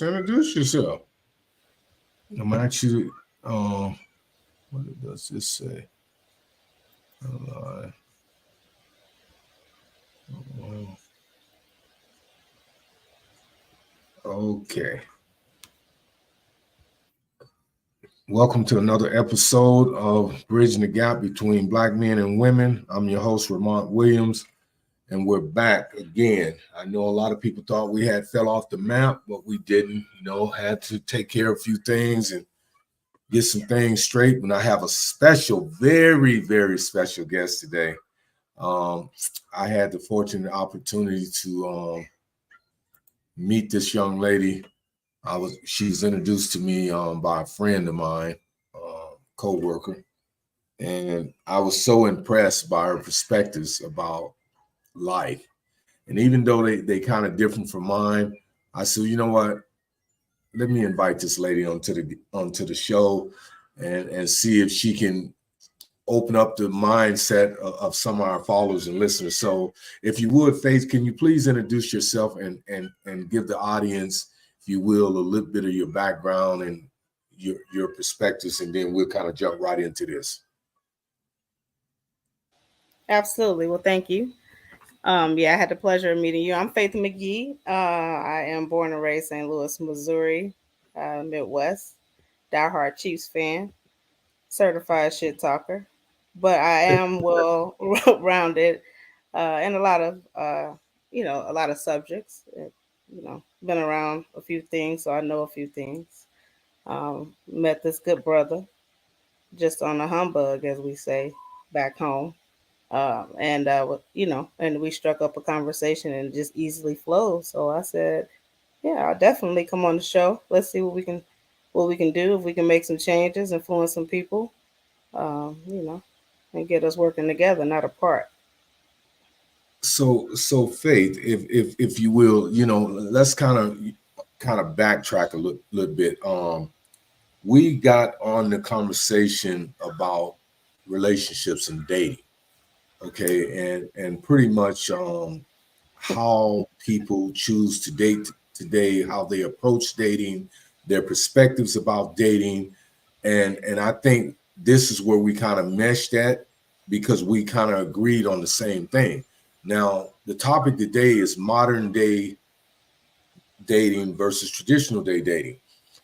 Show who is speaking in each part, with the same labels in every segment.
Speaker 1: introduce yourself. I'm actually, what does this say? Uh, okay. Welcome to another episode of Bridging the Gap Between Black Men and Women. I'm your host, Ramont Williams, and we're back again. I know a lot of people thought we had fell off the map, but we didn't. Had to take care of a few things and get some things straight. And I have a special, very, very special guest today. I had the fortunate opportunity to meet this young lady. She's introduced to me by a friend of mine, co-worker, and I was so impressed by her perspectives about life. And even though they kind of different from mine, I said, you know what? Let me invite this lady onto the show and see if she can open up the mindset of some of our followers and listeners. So if you would, Faith, can you please introduce yourself and give the audience, if you will, a little bit of your background and your perspectives, and then we'll kind of jump right into this.
Speaker 2: Absolutely. Well, thank you. I had the pleasure of meeting you. I'm Faith McGee. I am born and raised in St. Louis, Missouri, Midwest. Diehard Chiefs fan, certified shit talker. But I am well rounded in a lot of a lot of subjects. Been around a few things, so I know a few things. Met this good brother just on a humbug, as we say back home. And we struck up a conversation and it just easily flowed. So I said, yeah, I'll definitely come on the show. Let's see what we can do, if we can make some changes, influence some people, um, you know, and get us working together, not apart.
Speaker 1: So Faith, if you will, let's kind of backtrack a little bit. We got on the conversation about relationships and dating, okay, and pretty much how people choose to date today, how they approach dating, their perspectives about dating, and I think this is where we kind of meshed at because we kind of agreed on the same thing. Now, the topic today is modern day dating versus traditional day dating.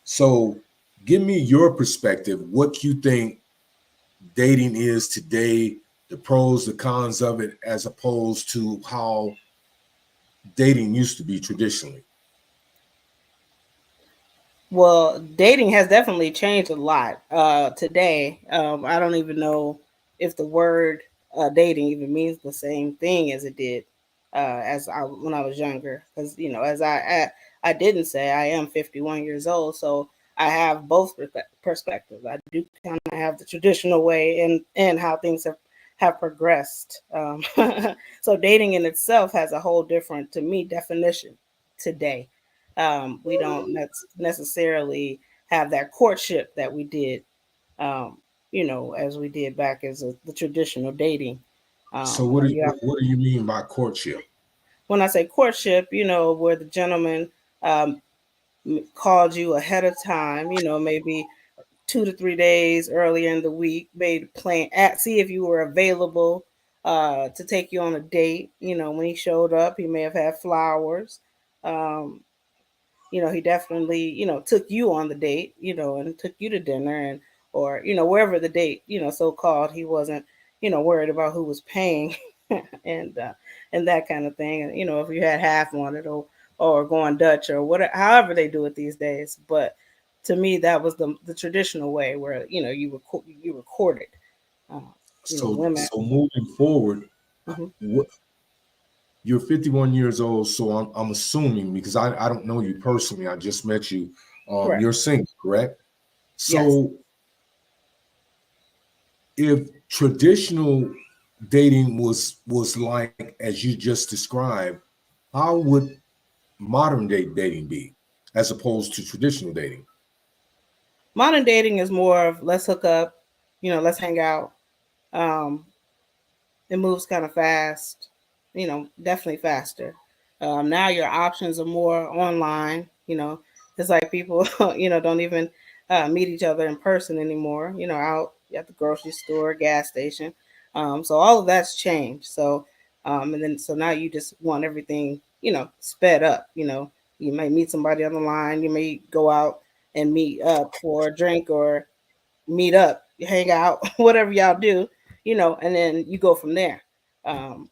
Speaker 1: So, give me your perspective, what you think dating is today, the pros, the cons of it, as opposed to how dating used to be traditionally.
Speaker 2: Well, dating has definitely changed a lot today. I don't even know if the word dating even means the same thing as it did as I when I was younger. Because as I didn't say, I am 51 years old, so I have both perspectives. I do kind of have the traditional way and how things have progressed. So dating in itself has a whole different, to me, definition today. We don't necessarily have that courtship that we did, um, as we did back as the traditional dating.
Speaker 1: So,
Speaker 2: Where you have,
Speaker 1: what do you mean by courtship?
Speaker 2: when I say courtship, where the gentleman um, called you ahead of time, maybe 2 to 3 days earlier in the week, made a plan, see if you were available to take you on a date. When he showed up, he may have had flowers. Um, he definitely, took you on the date, and took you to dinner and or, wherever the date, so called. He wasn't, worried about who was paying and and that kind of thing. And if you had half on it or going Dutch or whatever, however they do it these days. But to me, that was the traditional way where you recorded, uh, women.
Speaker 1: So moving forward,
Speaker 2: Hmm.
Speaker 1: what, you're 51 years old, so I'm assuming, because I don't know you personally, I just met you.
Speaker 2: Correct.
Speaker 1: You're single, correct?
Speaker 2: Yes.
Speaker 1: So if traditional dating was like as you just described, how would modern day dating be as opposed to traditional dating?
Speaker 2: Modern dating is more of let's hook up, let's hang out. Um, it moves kind of fast, definitely faster. Now your options are more online, It's like people, don't even meet each other in person anymore. Out at the grocery store, gas station. So all of that's changed. So, and then so now you just want everything, sped up. You may meet somebody on the line. You may go out and meet up for a drink or meet up, hang out, whatever y'all do, and then you go from there. Um,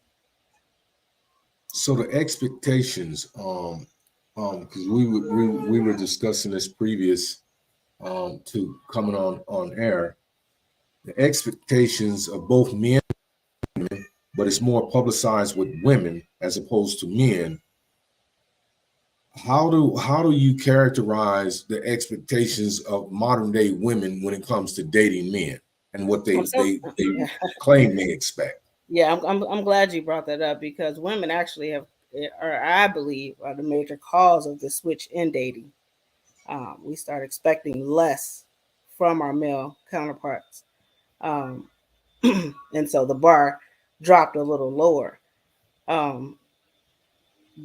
Speaker 1: So the expectations, because we were discussing this previous to coming on air, the expectations of both men, but it's more publicized with women as opposed to men. How do you characterize the expectations of modern day women when it comes to dating men and what they
Speaker 2: yeah.
Speaker 1: claim they expect?
Speaker 2: Yeah, I'm glad you brought that up because women actually I believe, are the major cause of the switch in dating. We start expecting less from our male counterparts, um, and so the bar dropped a little lower. Um,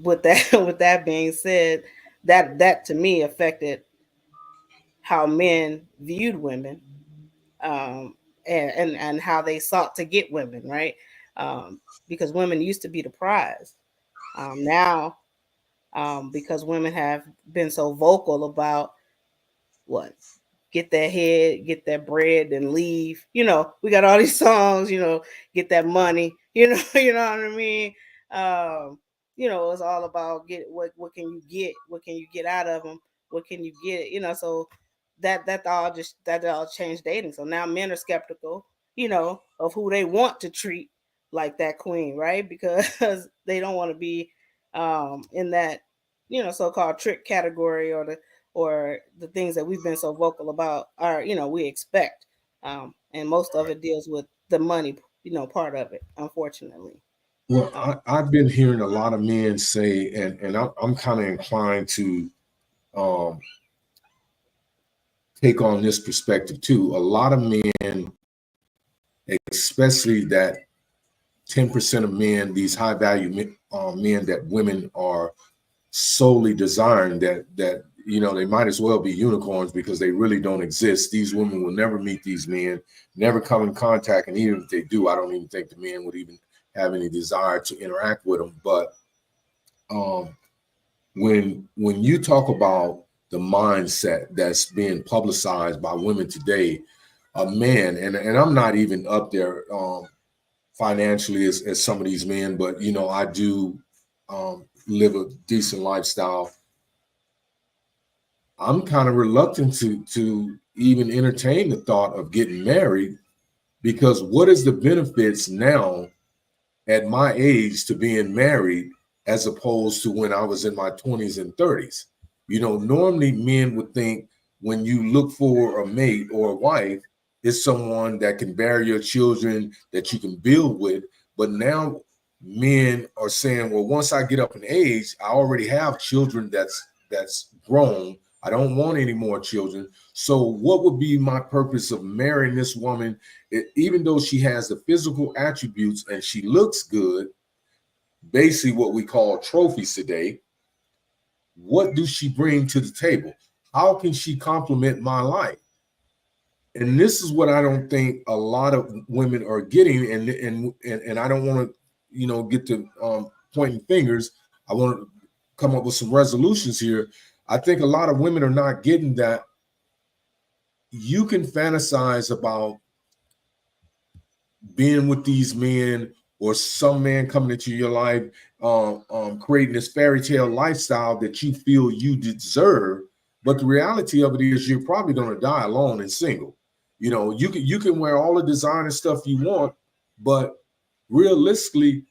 Speaker 2: with that, with that being said, that to me affected how men viewed women, um, and how they sought to get women, right? Because women used to be the prize. Now, because women have been so vocal about what, get that head, get that bread, and leave. We got all these songs. Get that money. You know what I mean. Um, it's all about get what can you get, what can you get out of them, what can you get. So that all changed dating. So now men are skeptical, of who they want to treat like that queen, right? Because they don't want to be in that so-called trick category, or the things that we've been so vocal about are, we expect. And most of it deals with the money, part of it, unfortunately.
Speaker 1: Well,
Speaker 2: Um,
Speaker 1: I've been hearing a lot of men say, and I'm kind of inclined to um, take on this perspective too. A lot of men, especially that 10% of men, these high value men that women are solely desiring, that they might as well be unicorns because they really don't exist. These women will never meet these men, never come in contact, and even if they do, I don't even think the men would even have any desire to interact with them. But um, when you talk about the mindset that's being publicized by women today, a man, and I'm not even up there financially as some of these men, but I do live a decent lifestyle. I'm kind of reluctant to even entertain the thought of getting married, because what is the benefits now at my age to being married as opposed to when I was in my 20s and 30s? Normally men would think when you look for a mate or a wife, it's someone that can bear your children, that you can build with. But now men are saying, well, once I get up in age, I already have children that's grown. I don't want any more children. So what would be my purpose of marrying this woman, even though she has the physical attributes and she looks good, basically what we call trophies today? What does she bring to the table? How can she complement my life? And this is what I don't think a lot of women are getting. And I don't want to, get to pointing fingers. I want to come up with some resolutions here. I think a lot of women are not getting that you can fantasize about being with these men, or some man coming into your life, creating this fairy tale lifestyle that you feel you deserve. But the reality of it is, you're probably going to die alone and single. You can wear all the designer stuff you want, but realistically,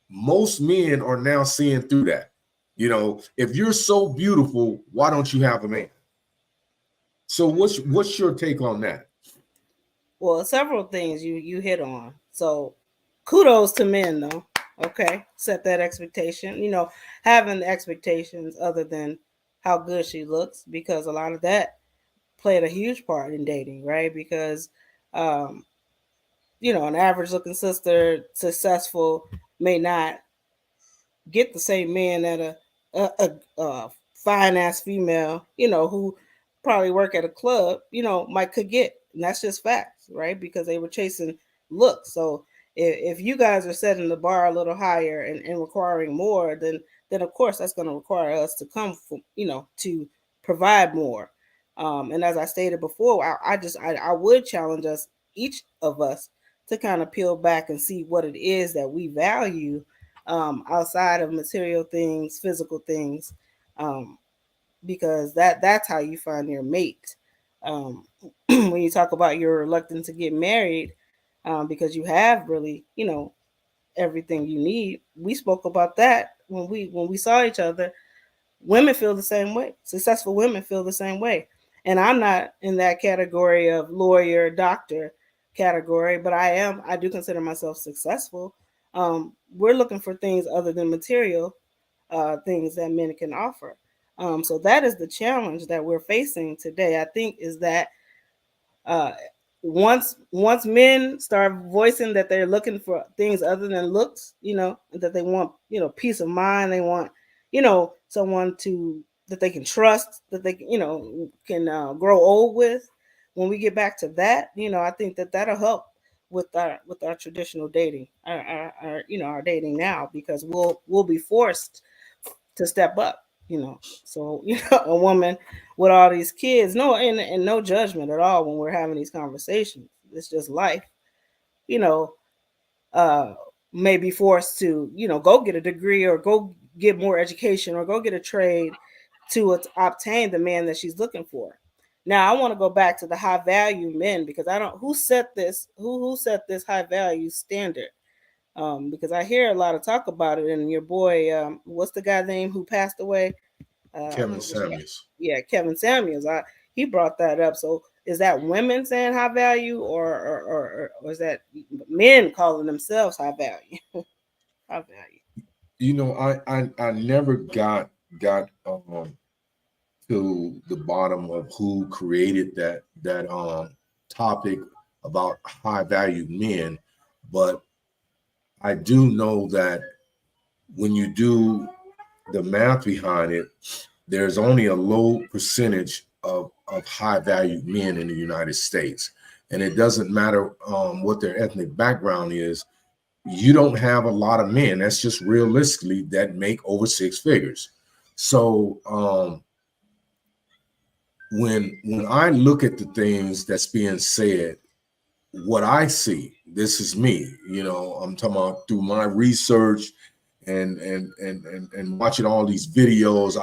Speaker 1: most men are now seeing through that. If you're so beautiful, why don't you have a man? So what's your take on that?
Speaker 2: well, several things you hit on. So kudos to men, though. Okay, set that expectation. Having the expectations other than how good she looks, because a lot of that played a huge part in dating, right? Because um, an average looking sister, successful, may not get the same man that a fine ass female, who probably work at a club, could get. And that's just facts, right? Because they were chasing looks. So if you guys are setting the bar a little higher and requiring more, then of course that's going to require us to come from, to provide more. And as I stated before, I would challenge us, each of us, to kind of peel back and see what it is that we value, outside of material things, physical things, um, because that's how you find your mate. When you talk about you're reluctant to get married, because you have really, everything you need. We spoke about that when we saw each other. Women feel the same way. Successful women feel the same way. And I'm not in that category of lawyer, doctor category, but I do consider myself successful. We're looking for things other than material, things that men can offer. So that is the challenge that we're facing today. I think is that, uh, once men start voicing that they're looking for things other than looks, that they want, peace of mind, they want, someone to that they can trust, that they can grow old with. When we get back to that, I think that that'll help with our traditional dating, our dating now, because we'll be forced to step up. So a woman with all these kids, no, and no judgment at all when we're having these conversations. It's just life. You know, uh, may be forced to, go get a degree or go get more education or go get a trade to obtain the man that she's looking for. Now, I want to go back to the high value men, because I don't who set this who set this high value standard. Because I hear a lot of talk about it, and your boy, what's the guy name who passed away?
Speaker 1: Kevin Samuels.
Speaker 2: Yeah, Kevin Samuels. He brought that up. So is that women saying high value, or is that men calling themselves high value? High value.
Speaker 1: I never got to the bottom of who created that topic about high value men, but I do know that when you do the math behind it, there's only a low percentage of high value men in the United States. And it doesn't matter what their ethnic background is. You don't have a lot of men, that's just realistically, that make over six figures. So when I look at the things that's being said, what I see, this is me, I'm talking about through my research and watching all these videos.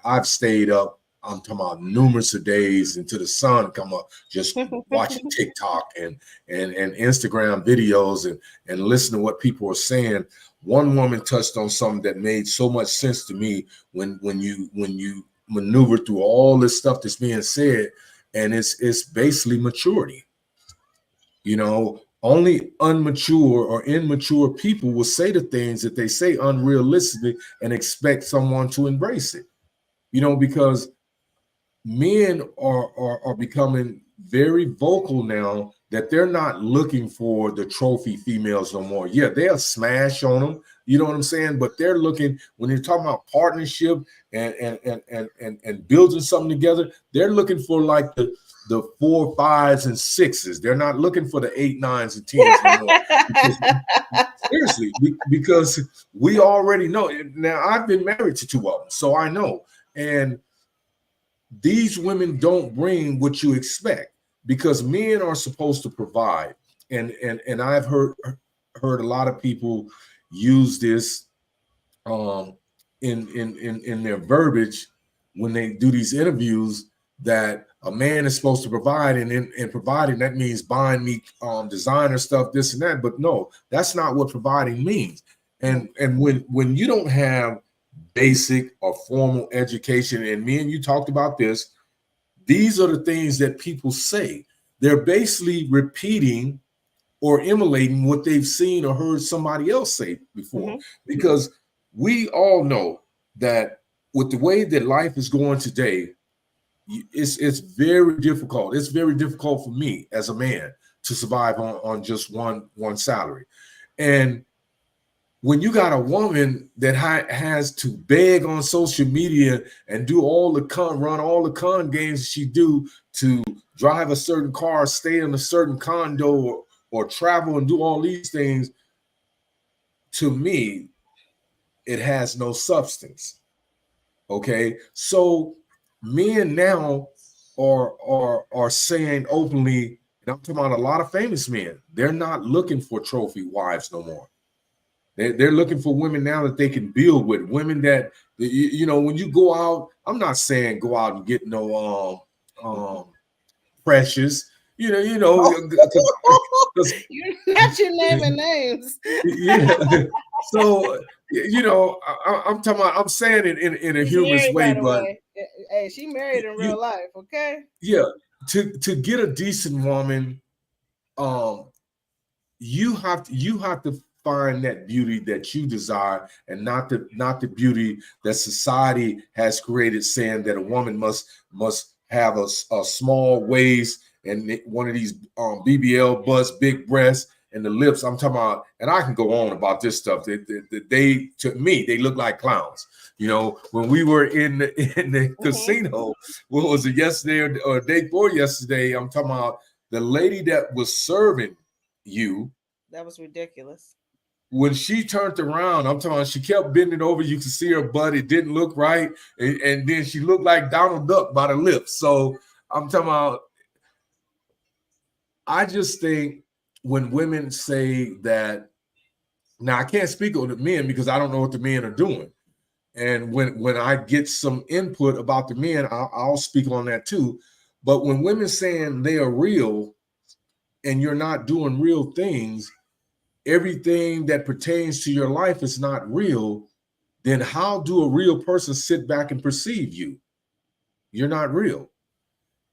Speaker 1: I've stayed up, I'm talking about numerous of days into the sun come up, just watching TikTok and Instagram videos and listen to what people are saying. One woman touched on something that made so much sense to me when you maneuver through all this stuff that's being said, and it's basically maturity. Only unmature or immature people will say the things that they say unrealistically and expect someone to embrace it. Because men are becoming very vocal now that they're not looking for the trophy females no more. Yeah, they'll smash on them, you know what I'm saying? But they're looking, when you're talking about partnership and building something together, they're looking for like the 4, 5s, and 6s. They're not looking for the 8, 9s, and 10s anymore. Seriously, because we already know. Now, I've been married to 2 of them, so I know. And these women don't bring what you expect, because men are supposed to provide. And I've heard a lot of people use this in their verbiage when they do these interviews, that a man is supposed to provide, and providing, that means buying me designer stuff, this and that. But no, that's not what providing means. And when you don't have basic or formal education, and me and you talked about this, these are the things that people say. They're basically repeating or emulating what they've seen or heard somebody else say before. Because we all know that with the way that life is going today, it's very difficult. It's very difficult for me as a man to survive on just one salary. And when you got a woman that has to beg on social media and do all the run all the con games she do to drive a certain car, stay in a certain condo, or travel and do all these things, to me, it has no substance. Okay, so men now are saying openly, and I'm talking about a lot of famous men, they're not looking for trophy wives no more. They're looking for women now that they can build with, women that, you know, when you go out, I'm not saying go out and get no Precious, you know,
Speaker 2: You're not your naming names.
Speaker 1: yeah. So, you know, I'm talking about, I'm saying it in a
Speaker 2: She's
Speaker 1: humorous
Speaker 2: married,
Speaker 1: way,
Speaker 2: by the
Speaker 1: but
Speaker 2: way. Hey, she married in real life, okay?
Speaker 1: yeah, to get a decent woman, um, you have to find that beauty that you desire, and not the beauty that society has created, saying that a woman must have a small waist and one of these BBL butts, big breasts, and the lips. I'm talking about, and I can go on about this stuff. They to me, they look like clowns. You know, when we were in the casino, what was it, yesterday or day before yesterday? I'm talking about the lady that was serving you.
Speaker 2: That was ridiculous.
Speaker 1: When she turned around, I'm talking, she kept bending over. You could see her butt. It didn't look right. And then she looked like Donald Duck by the lips. So I'm talking about, I just think when women say that, now I can't speak on the men because I don't know what the men are doing. And when I get some input about the men, I'll speak on that too. But when women saying they are real and you're not doing real things, everything that pertains to your life is not real, then how do a real person sit back and perceive you? You're not real.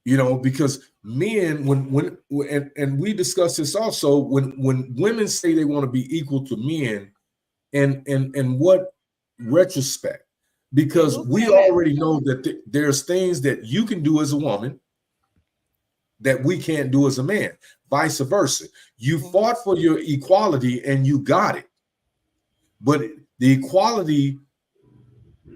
Speaker 1: You know, because men, and we discussed this also, when women say they want to be equal to men, and what retrospect? Because we already know that there's things that you can do as a woman that we can't do as a man, vice versa. You fought for your equality and you got it. But the equality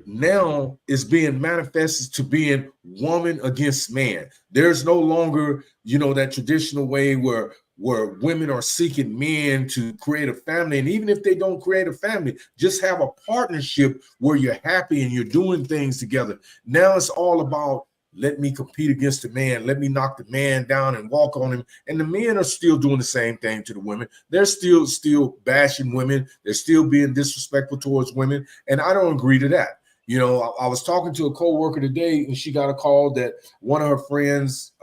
Speaker 1: now is being manifested to being woman against man. There's no longer, you know, that traditional way where women are seeking men to create a family. And even if they don't create a family, just have a partnership where you're happy and you're doing things together. Now it's all about, let me compete against the man. Let me knock the man down and walk on him. And the men are still doing the same thing to the women. They're still bashing women. They're still being disrespectful towards women. And I don't agree to that. You know, I was talking to a coworker today, and she got a call that one of her friends,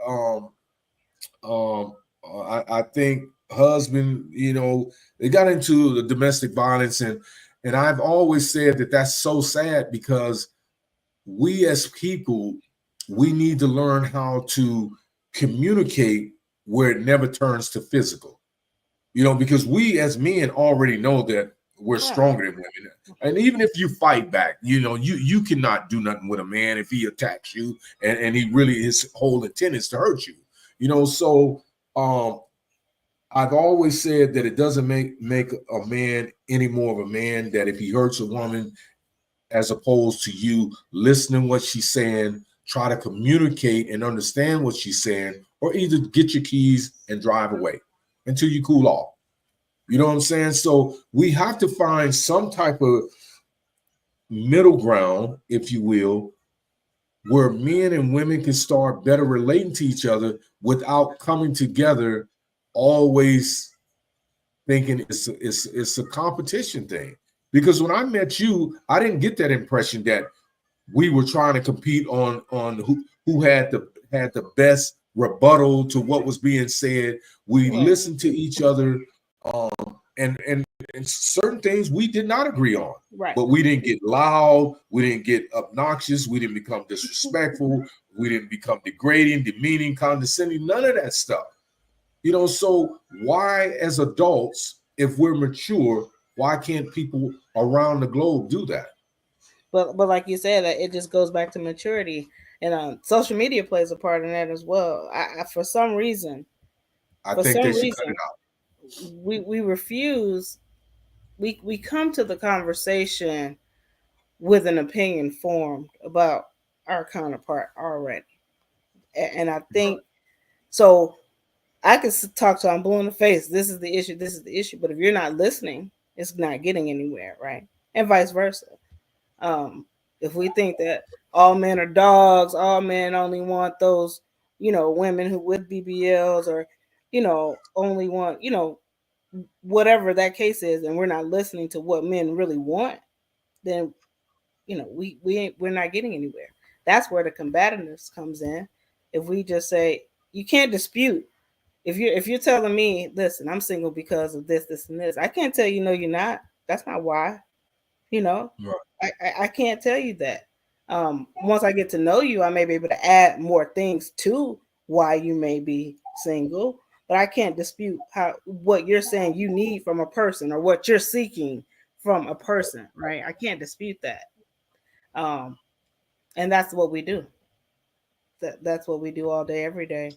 Speaker 1: I think husband, you know, they got into the domestic violence, and I've always said that that's so sad, because we as people, we need to learn how to communicate where it never turns to physical. You know, because we as men already know that we're stronger than women. And even if you fight back, you know, you cannot do nothing with a man if he attacks you and he really, his whole intent is to hurt you. You know, so I've always said that it doesn't make a man any more of a man that if he hurts a woman, as opposed to you listening what she's saying, try to communicate and understand what she's saying, or either get your keys and drive away until you cool off. You know what I'm saying? So we have to find some type of middle ground, if you will, where men and women can start better relating to each other without coming together always thinking it's a competition thing. Because when I met you, I didn't get that impression that we were trying to compete on who had the best rebuttal to what was being said. We listened to each other, and certain things we did not agree on.
Speaker 2: Right.
Speaker 1: But we didn't get loud, we didn't get obnoxious, we didn't become disrespectful, we didn't become degrading, demeaning, condescending, none of that stuff. You know, so why, as adults, if we're mature, why can't people around the globe do that?
Speaker 2: But like you said, it just goes back to maturity, and social media plays a part in that as well. I for some reason,
Speaker 1: I think they should cut it out.
Speaker 2: We refuse. we come to the conversation with an opinion formed about our counterpart already. And I think so. I can talk to I'm blue in the face. This is the issue. This is the issue. But if you're not listening, it's not getting anywhere, right? And vice versa. Um, if we think that all men are dogs, all men only want those, women who with BBLs, or, only want, whatever that case is, and we're not listening to what men really want, then we're not getting anywhere. That's where the combativeness comes in. If we just say you can't dispute, if you're telling me, listen, I'm single because of this, this, and this, I can't tell you no, you're not. That's not why. You know,
Speaker 1: Right.
Speaker 2: I can't tell you that. Once I get to know you, I may be able to add more things to why you may be single, but I can't dispute what you're saying you need from a person, or what you're seeking from a person, right? I can't dispute that. Um, and that's what we do. That's what we do all day, every day.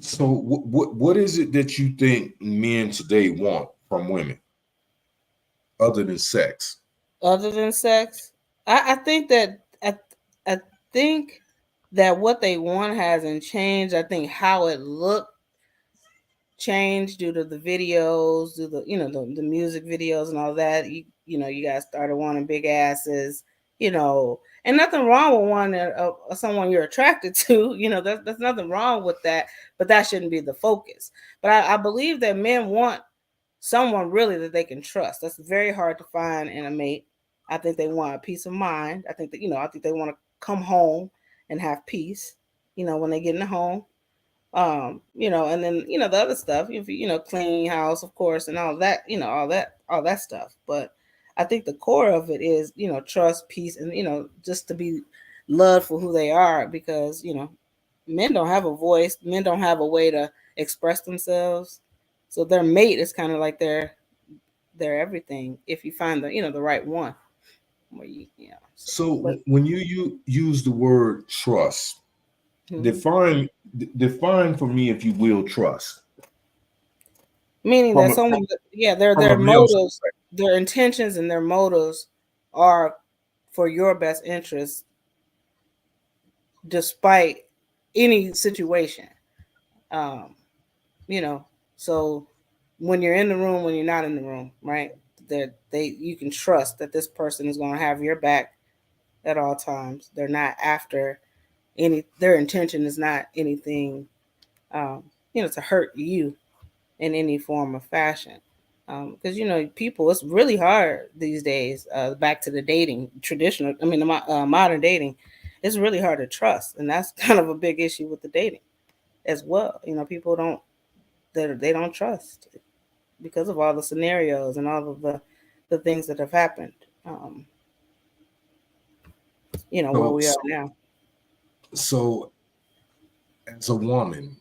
Speaker 1: So what is it that you think men today want from women other than sex?
Speaker 2: Other than sex, I think that I think that what they want hasn't changed. I think how it looked changed due to the videos, due to the music videos and all that. You guys started wanting big asses, and nothing wrong with wanting someone you're attracted to. There's nothing wrong with that, but that shouldn't be the focus. But I believe that men want someone really that they can trust. That's very hard to find in a mate. I think they want a peace of mind. I think that I think they want to come home and have peace. When they get in the home, and then the other stuff. If cleaning house, of course, and all that. All that stuff. But I think the core of it is trust, peace, and just to be loved for who they are, because men don't have a voice. Men don't have a way to express themselves. So their mate is kind of like their everything. If you find the right one, where
Speaker 1: So
Speaker 2: but,
Speaker 1: when you use the word trust,
Speaker 2: mhm.
Speaker 1: define for me, if you will, trust
Speaker 2: Meaning
Speaker 1: from
Speaker 2: that
Speaker 1: a
Speaker 2: someone,
Speaker 1: from
Speaker 2: their
Speaker 1: a male's
Speaker 2: motives,
Speaker 1: perspective.
Speaker 2: their intentions, and their motives are for your best interest, despite any situation. Um, so when you're in the room, when you're not in the room, right? That you can trust that this person is going to have your back at all times. They're not after their intention is not anything, to hurt you in any form or fashion. Because people, it's really hard these days. Back to the dating, traditional, I mean, the modern dating, it's really hard to trust, and that's kind of a big issue with the dating as well. People they don't trust because of all the scenarios and all of the things that have happened. Where
Speaker 1: So
Speaker 2: we are now.
Speaker 1: so as a woman,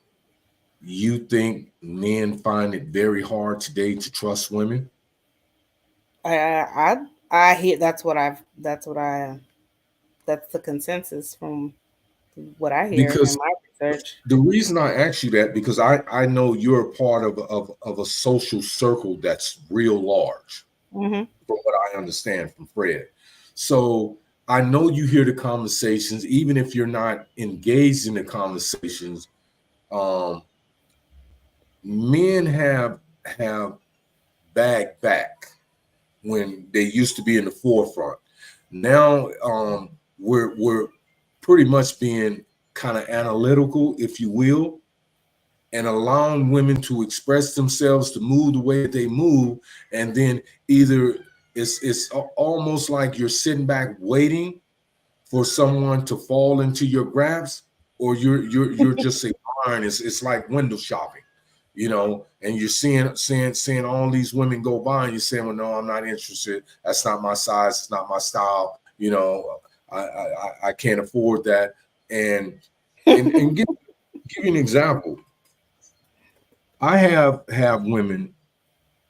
Speaker 1: you think men find it very hard today to trust women?
Speaker 2: I hear that's the consensus from what I hear in
Speaker 1: Because
Speaker 2: my research.
Speaker 1: the reason I ask you that, because I know you're a part of a social circle that's real large,
Speaker 2: Mm-hmm.
Speaker 1: from what I understand from Fred. So I know you hear the conversations, even if you're not engaged in the conversations. Um, Men have bagged back when they used to be in the forefront. Now we're pretty much being kind of analytical, if you will, and allowing women to express themselves, to move the way that they move, and then either it's almost like you're sitting back waiting for someone to fall into your grasp, or you're just a iron. It's like window shopping, and you're seeing all these women go by, and you're saying, well, no, I'm not interested. That's not my size. It's not my style. I can't afford that. And give you an example. I have women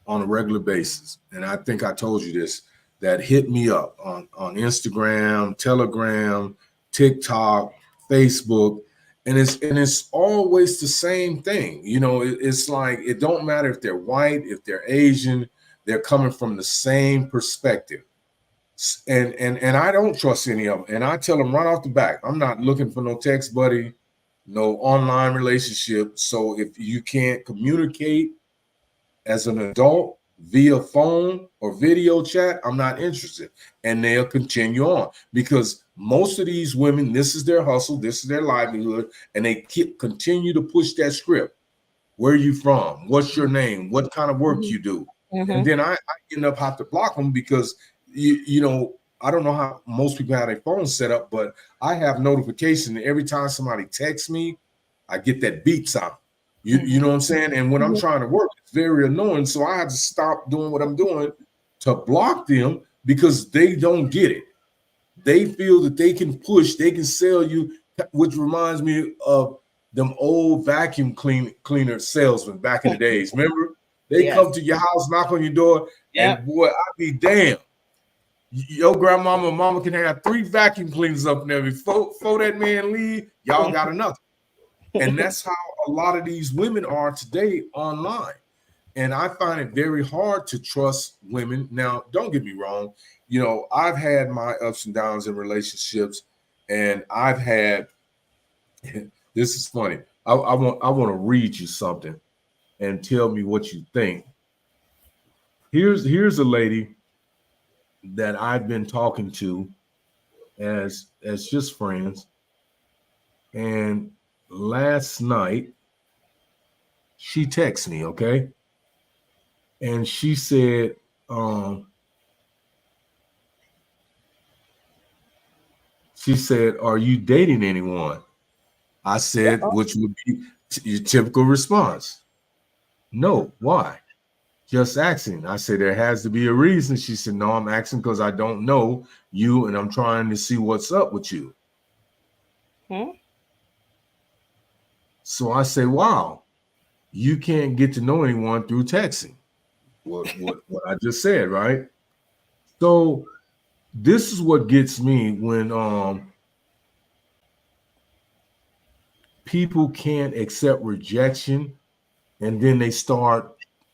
Speaker 1: on a regular basis, and I think I told you this, that hit me up on Instagram, Telegram, TikTok, Facebook, and it's always the same thing. It's like, it don't matter if they're white, if they're Asian, they're coming from the same perspective. And I don't trust any of them. And I tell them right off the back, I'm not looking for no text buddy, no online relationship. So if you can't communicate as an adult via phone or video chat, I'm not interested. And they'll continue on because most of these women, this is their hustle, this is their livelihood, and they continue to push that script. Where are you from? What's your name? What kind of work you do? And then I end up have to block them because you know, I don't know how most people have their phones set up, but I have notification every time somebody texts me, I get that beep sound. You know what I'm saying? And when I'm trying to work, it's very annoying. So I have to stop doing what I'm doing to block them because they don't get it. They feel that they can push, they can sell you, which reminds me of them old vacuum cleaner salesmen back in the days. Remember? They come to your house, knock on your door, and boy, I'd be damned. Your grandmama and mama can have 3 vacuum cleaners up there. Before that man leave, y'all got another. And that's how a lot of these women are today online. And I find it very hard to trust women. Now, don't get me wrong. You know, I've had my ups and downs in relationships, and I've had, this is funny. I want to read you something and tell me what you think. Here's a lady that I've been talking to as just friends. And last night, she texted me, okay? And she said, are you dating anyone? I said, which would be your typical response. No, why? Just asking. I said, there has to be a reason. She said, no, I'm asking because I don't know you and I'm trying to see what's up with you. So I say, wow, you can't get to know anyone through texting. What I just said, right? So this is what gets me when people can't accept rejection and then they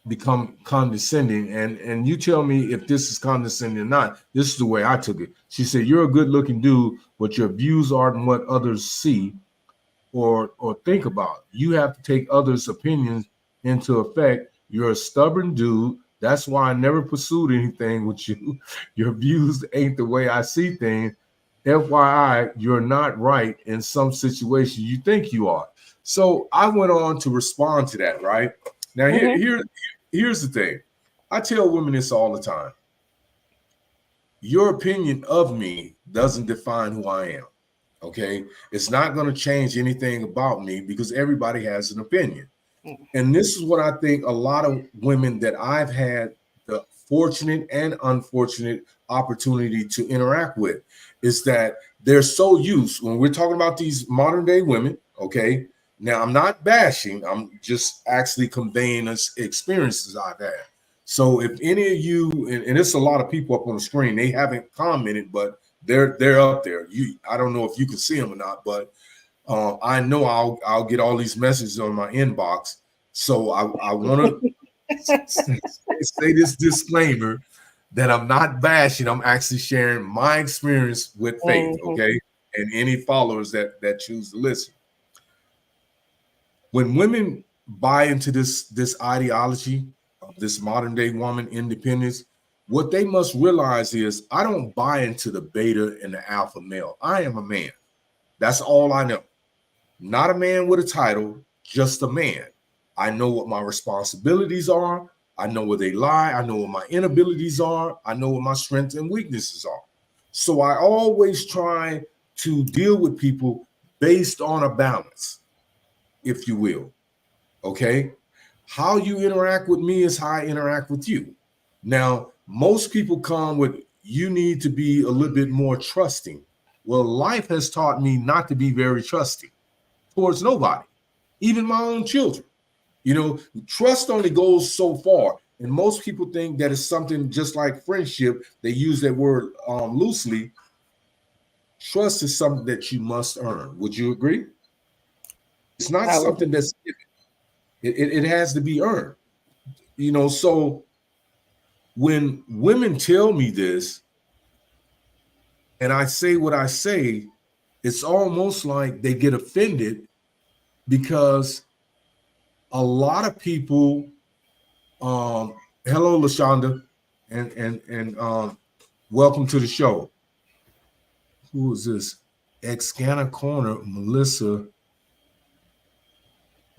Speaker 1: become condescending. And you tell me if this is condescending or not. This is the way I took it. She said, you're a good looking dude, but your views aren't what others see or think about. You have to take others' opinions into effect. You're a stubborn dude. That's why I never pursued anything with you. Your views ain't the way I see things. FYI, you're not right in some situations you think you are. So I went on to respond to that, right? Now, here's the thing. I tell women this all the time. Your opinion of me doesn't define who I am, okay? It's not going to change anything about me because everybody has an opinion. And this is what I think a lot of women that I've had the fortunate and unfortunate opportunity to interact with is that they're so used, when we're talking about these modern day women, okay? Now, I'm not bashing. I'm just actually conveying experiences I've had. So if any of you, and it's a lot of people up on the screen, they haven't commented, but they're up there. I don't know if you can see them or not, but I know I'll get all these messages on my inbox. So I want to say this disclaimer that I'm not bashing. I'm actually sharing my experience with Faith, okay? And any followers that choose to listen. When women buy into this ideology of this modern day woman independence, what they must realize is I don't buy into the beta and the alpha male. I am a man. That's all I know. Not a man with a title, just a man. I know what my responsibilities are. I know where they lie. I know what my inabilities are. I know what my strengths and weaknesses are. So I always try to deal with people based on a balance, if you will. Okay? How you interact with me is how I interact with you. Now, most people come with, you need to be a little bit more trusting. Well, life has taught me not to be very trusting towards nobody, even my own children. You know, trust only goes so far. And most people think that it's something just like friendship. They use that word loosely. Trust is something that you must earn. Would you agree? It's not something that's given. It has to be earned. You know, so when women tell me this and I say what I say, it's almost like they get offended because a lot of people, hello, LaShonda, and welcome to the show. Who is this? Xcana Corner, Melissa.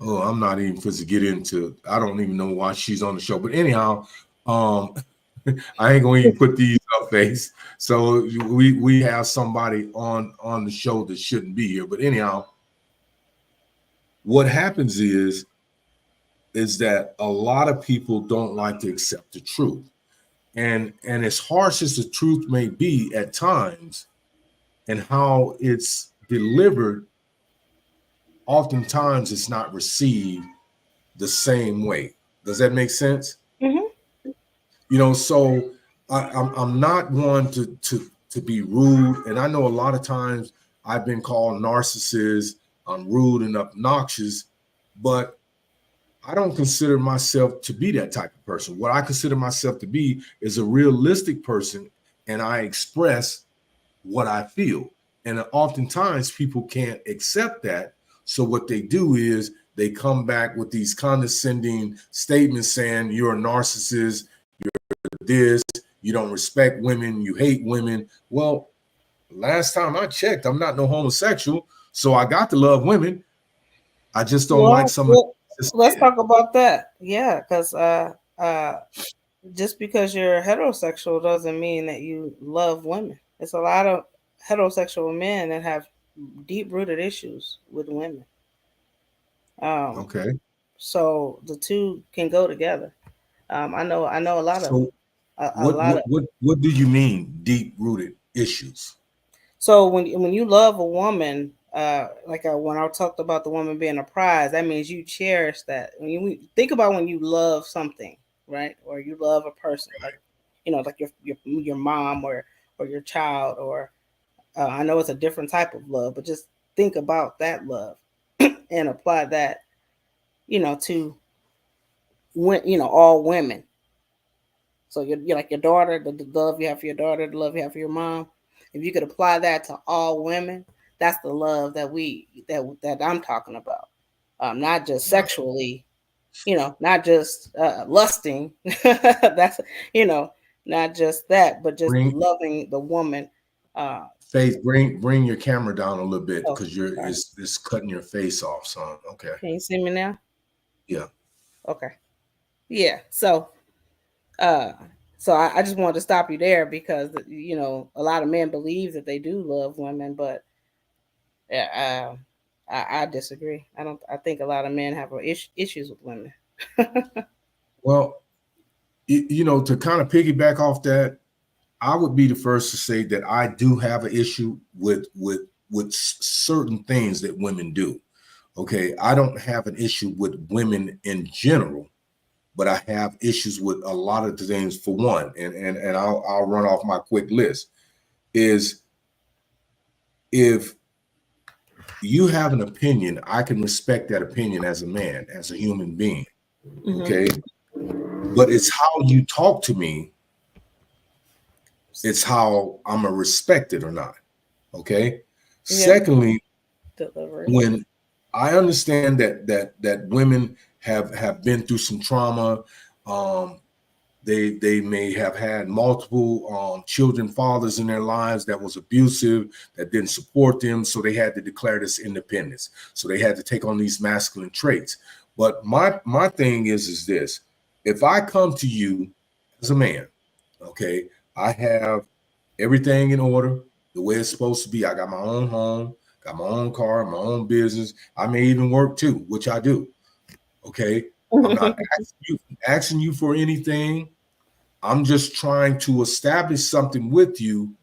Speaker 1: Oh, I'm not even supposed to get into. I don't even know why she's on the show. But anyhow, I ain't gonna even put these up face. So we have somebody on the show that shouldn't be here. But anyhow, what happens is that a lot of people don't like to accept the truth. And as harsh as the truth may be at times, and how it's delivered, oftentimes it's not received the same way. Does that make sense?
Speaker 2: Mm-hmm.
Speaker 1: You know, so I'm not one to be rude, and I know a lot of times I've been called narcissist, I'm rude and obnoxious, but I don't consider myself to be that type of person. What I consider myself to be is a realistic person, and I express what I feel. And oftentimes people can't accept that. So what they do is they come back with these condescending statements saying you're a narcissist, you're this, you don't respect women, you hate women. Well, last time I checked, I'm not no homosexual, so I got to love women. I just don't like some of
Speaker 2: let's talk about that. Yeah, because just because you're heterosexual doesn't mean that you love women. It's a lot of heterosexual men that have deep-rooted issues with women.
Speaker 1: Okay.
Speaker 2: So the two can go together. I know a lot
Speaker 1: So
Speaker 2: of
Speaker 1: what do you mean deep-rooted issues?
Speaker 2: So when you love a woman, when I talked about the woman being a prize, that means you cherish that. When you think about when you love something, right, or you love a person, like like your mom or your child, or I know it's a different type of love, but just think about that love and apply that, to all women. So you're like your daughter, the love you have for your daughter, the love you have for your mom. If you could apply that to all women, that's the love that I'm talking about. Not just sexually, not just lusting. That's not just that, but just loving the woman.
Speaker 1: Faith, bring your camera down a little bit because
Speaker 2: okay.
Speaker 1: it's cutting your face off, son. Okay.
Speaker 2: Can you see me now?
Speaker 1: Yeah.
Speaker 2: Okay. Yeah. So I just wanted to stop you there because a lot of men believe that they do love women, but I disagree. I think a lot of men have issues with women.
Speaker 1: Well, to kind of piggyback off that, I would be the first to say that I do have an issue with certain things that women do. Okay, I don't have an issue with women in general, but I have issues with a lot of the things. For one, and I'll run off my quick list, is if you have an opinion, I can respect that opinion as a man, as a human being. Okay. Mm-hmm. But it's how you talk to me. It's how I'm gonna respect it or not. Okay. Yeah. Secondly, when I understand that women have been through some trauma, they may have had multiple children, fathers in their lives that was abusive, that didn't support them, so they had to declare this independence. So they had to take on these masculine traits. But my thing is this: if I come to you as a man, okay, I have everything in order, the way it's supposed to be. I got my own home, got my own car, my own business. I may even work too, which I do. Okay. I'm not asking you for anything. I'm just trying to establish something with you.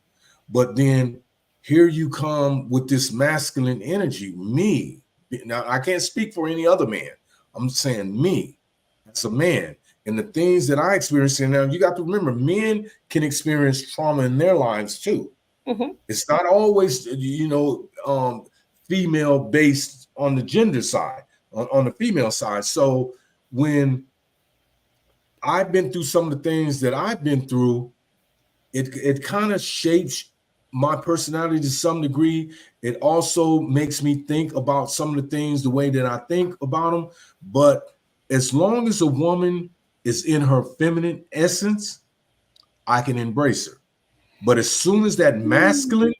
Speaker 1: But then here you come with this masculine energy. Me. Now, I can't speak for any other man. I'm saying me as a man. And the things that I experience, and now you got to remember, men can experience trauma in their lives too. Mm-hmm. It's not always, female based on the gender side, on the female side. So when I've been through some of the things that I've been through. It kind of shapes my personality to some degree. It also makes me think about some of the things the way that I think about them. But as long as a woman is in her feminine essence, I can embrace her. But as soon as that masculinity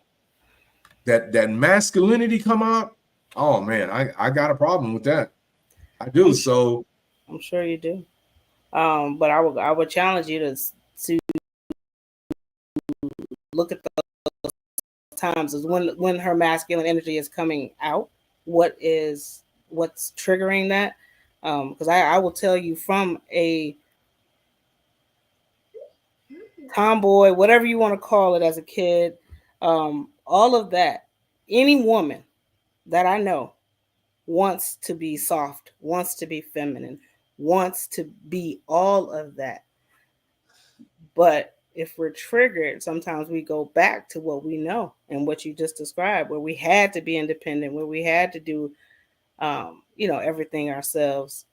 Speaker 1: come out, oh man, I got a problem with that. I do. So
Speaker 2: I'm sure you do. But I would challenge you to look at those times as when her masculine energy is coming out. What's triggering that? Because I will tell you from a tomboy, whatever you want to call it as a kid, all of that, any woman that I know wants to be soft, wants to be feminine, wants to be all of that. But if we're triggered, sometimes we go back to what we know and what you just described, where we had to be independent, where we had to do, everything ourselves.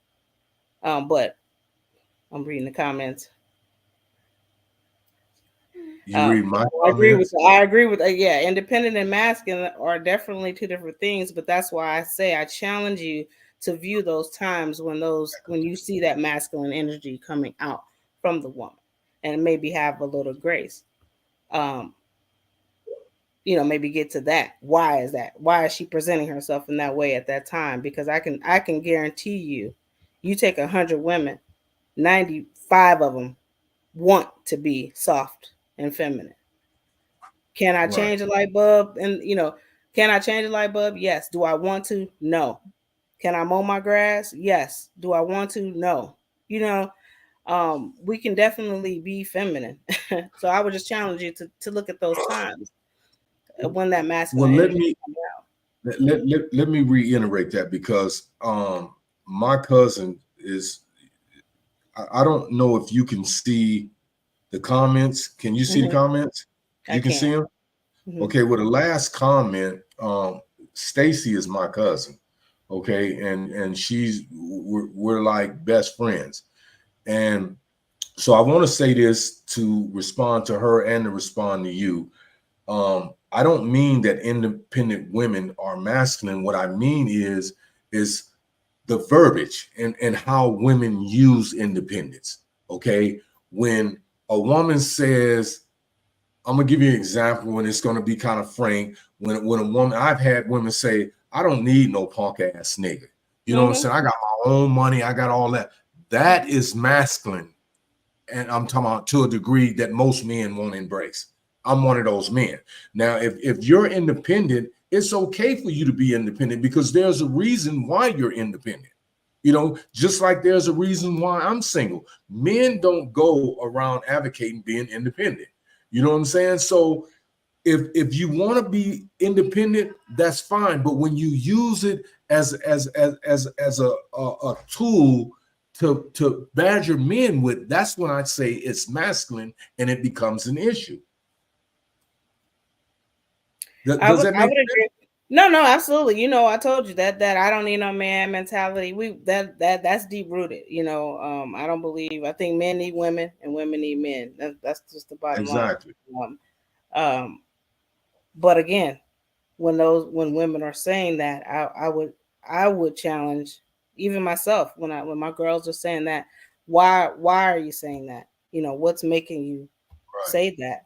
Speaker 2: But I'm reading the comments.
Speaker 1: you read my
Speaker 2: I agree with.
Speaker 1: comments.
Speaker 2: I agree with. Yeah, independent and masculine are definitely two different things. But that's why I say I challenge you to view those times when you see that masculine energy coming out from the woman, and maybe have a little grace. Um, maybe get to that. Why is that? Why is she presenting herself in that way at that time? Because I can guarantee you take 100 women, 95 of them want to be soft and feminine. Can I
Speaker 1: Right.
Speaker 2: change a light bulb? And can I change a light bulb? Yes. Do I want to? No. Can I mow my grass? Yes. Do I want to? No. We can definitely be feminine. So I would just challenge you to look at those times when that
Speaker 1: Well,
Speaker 2: masculine energy comes out.
Speaker 1: let me reiterate that because my cousin is. I don't know if you can see the comments. Can you see the
Speaker 2: Mm-hmm.
Speaker 1: comments?
Speaker 2: I
Speaker 1: You can see
Speaker 2: can.
Speaker 1: them.
Speaker 2: Mm-hmm.
Speaker 1: Okay. Well, the last comment, Stacy is my cousin. Okay, and we're like best friends, and so I want to say this to respond to her and to respond to you. I don't mean that independent women are masculine. What I mean is the verbiage and how women use independence. Okay. When a woman says, I'm gonna give you an example when it's gonna be kind of frank. When a woman, I've had women say, I don't need no punk ass nigga. You know what I'm saying? I got my own money, I got all that. That is masculine. And I'm talking about to a degree that most men won't embrace. I'm one of those men. Now, if you're independent, it's okay for you to be independent because there's a reason why you're independent. Just like there's a reason why I'm single. Men don't go around advocating being independent. You know what I'm saying? So if you want to be independent, that's fine. But when you use it as a tool to badger men with, that's when I say it's masculine and it becomes an issue. Does that
Speaker 2: I
Speaker 1: make
Speaker 2: would
Speaker 1: sense?
Speaker 2: agree. No, absolutely. I told you that I don't need no man mentality. That's deep rooted. I don't believe. I think men need women and women need men. That's just the bottom line.
Speaker 1: Exactly.
Speaker 2: Um, but again, when women are saying that, I would challenge even myself when my girls are saying that. Why are you saying that? What's making you say that?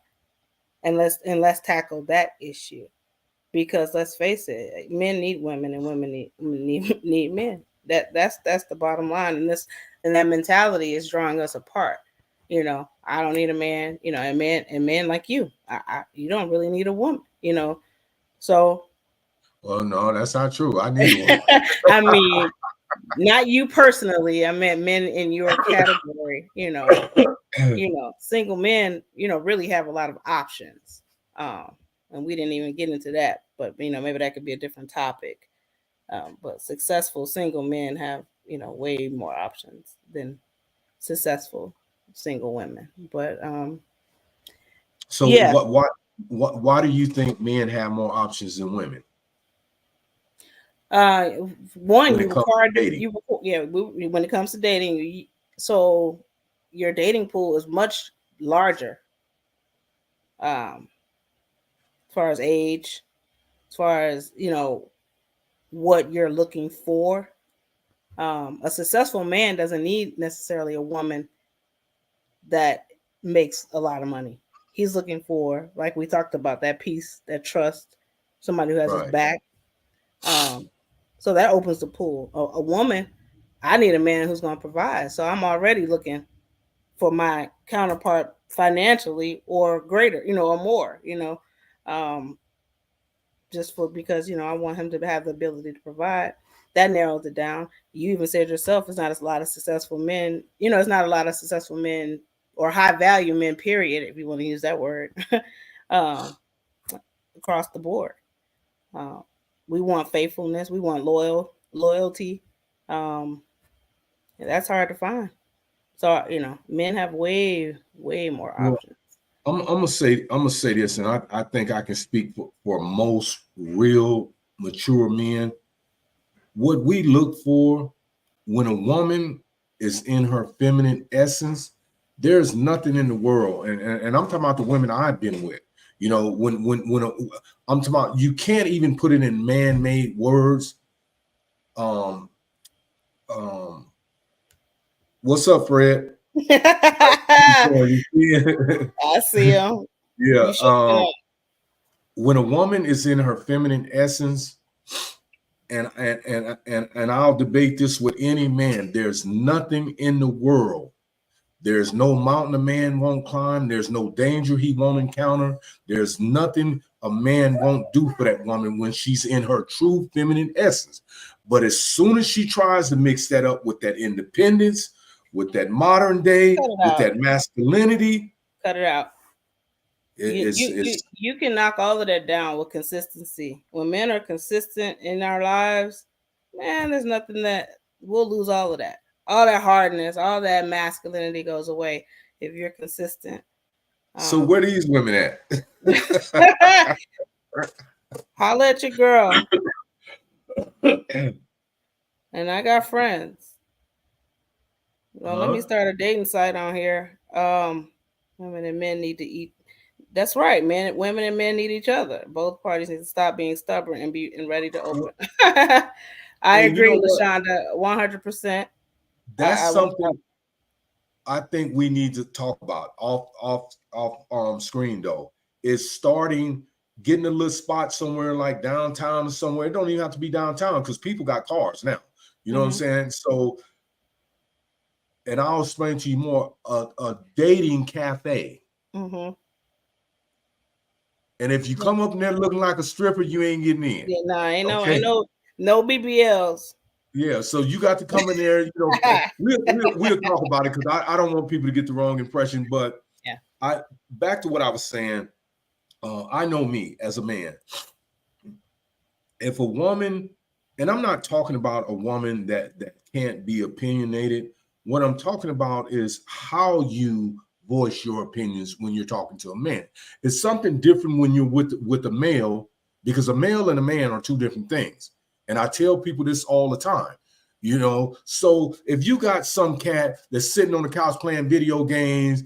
Speaker 2: And let's tackle that issue. Because let's face it, men need women and women need men. That's the bottom line, and that mentality is drawing us apart. I don't need a man. And men like you, you don't really need a woman. So
Speaker 1: Well, no, that's not true. I need a woman.
Speaker 2: I mean, not you personally. I meant men in your category. Single men, really have a lot of options. And we didn't even get into that, but maybe that could be a different topic. But successful single men have, way more options than successful single women. But
Speaker 1: So
Speaker 2: yeah,
Speaker 1: why do you think men have more options than women
Speaker 2: one
Speaker 1: when
Speaker 2: you
Speaker 1: it comes to
Speaker 2: require
Speaker 1: dating?
Speaker 2: when it comes to dating. So your dating pool is much larger. As far as age, as far as what you're looking for. A successful man doesn't need necessarily a woman that makes a lot of money. He's looking for, like we talked about, that peace, that trust, somebody who has his
Speaker 1: Right.
Speaker 2: back. So that opens the pool. A woman, I need a man who's going to provide. So I'm already looking for my counterpart financially or greater, or more, just because, I want him to have the ability to provide. That narrows it down. You even said yourself, it's not a lot of successful men. It's not a lot of successful men or high value men, period, if you want to use that word, across the board. We want faithfulness. We want loyalty. That's hard to find. So, men have way, way more options.
Speaker 1: I'm gonna say this, and I think I can speak for most real mature men. What we look for when a woman is in her feminine essence, there's nothing in the world, and I'm talking about the women I've been with. I'm talking about, you can't even put it in man-made words. What's up, Fred?
Speaker 2: I see him.
Speaker 1: Yeah. When a woman is in her feminine essence, and I'll debate this with any man, there's nothing in the world. There's no mountain a man won't climb. There's no danger he won't encounter. There's nothing a man won't do for that woman when she's in her true feminine essence. But as soon as she tries to mix that up with that independence, with that modern day, with that masculinity,
Speaker 2: cut it out. You can knock all of that down with consistency. When men are consistent in our lives, man, there's nothing that we'll lose all of that. All that hardness, all that masculinity goes away if you're consistent.
Speaker 1: So where are these women at?
Speaker 2: Holla at your girl. And I got friends. Well, let me start a dating site on here. Women and men need to eat. That's right, women and men need each other. Both parties need to stop being stubborn and ready to open. I agree, LaShonda, 100%.
Speaker 1: That's something I think we need to talk about off screen though. Is getting a little spot somewhere like downtown or somewhere. It don't even have to be downtown because people got cars now. You know what I'm saying? So, and I'll explain to you more. A dating cafe. And if you come up in there looking like a stripper, you ain't getting in.
Speaker 2: Yeah, ain't no BBLs.
Speaker 1: Yeah, so you got to come in there. We'll talk about it because I don't want people to get the wrong impression. But back to what I was saying. I know me as a man. If a woman, and I'm not talking about a woman that can't be opinionated. What I'm talking about is how you voice your opinions when you're talking to a man. It's something different when you're with a male, because a male and a man are two different things. And I tell people this all the time, so if you got some cat that's sitting on the couch playing video games,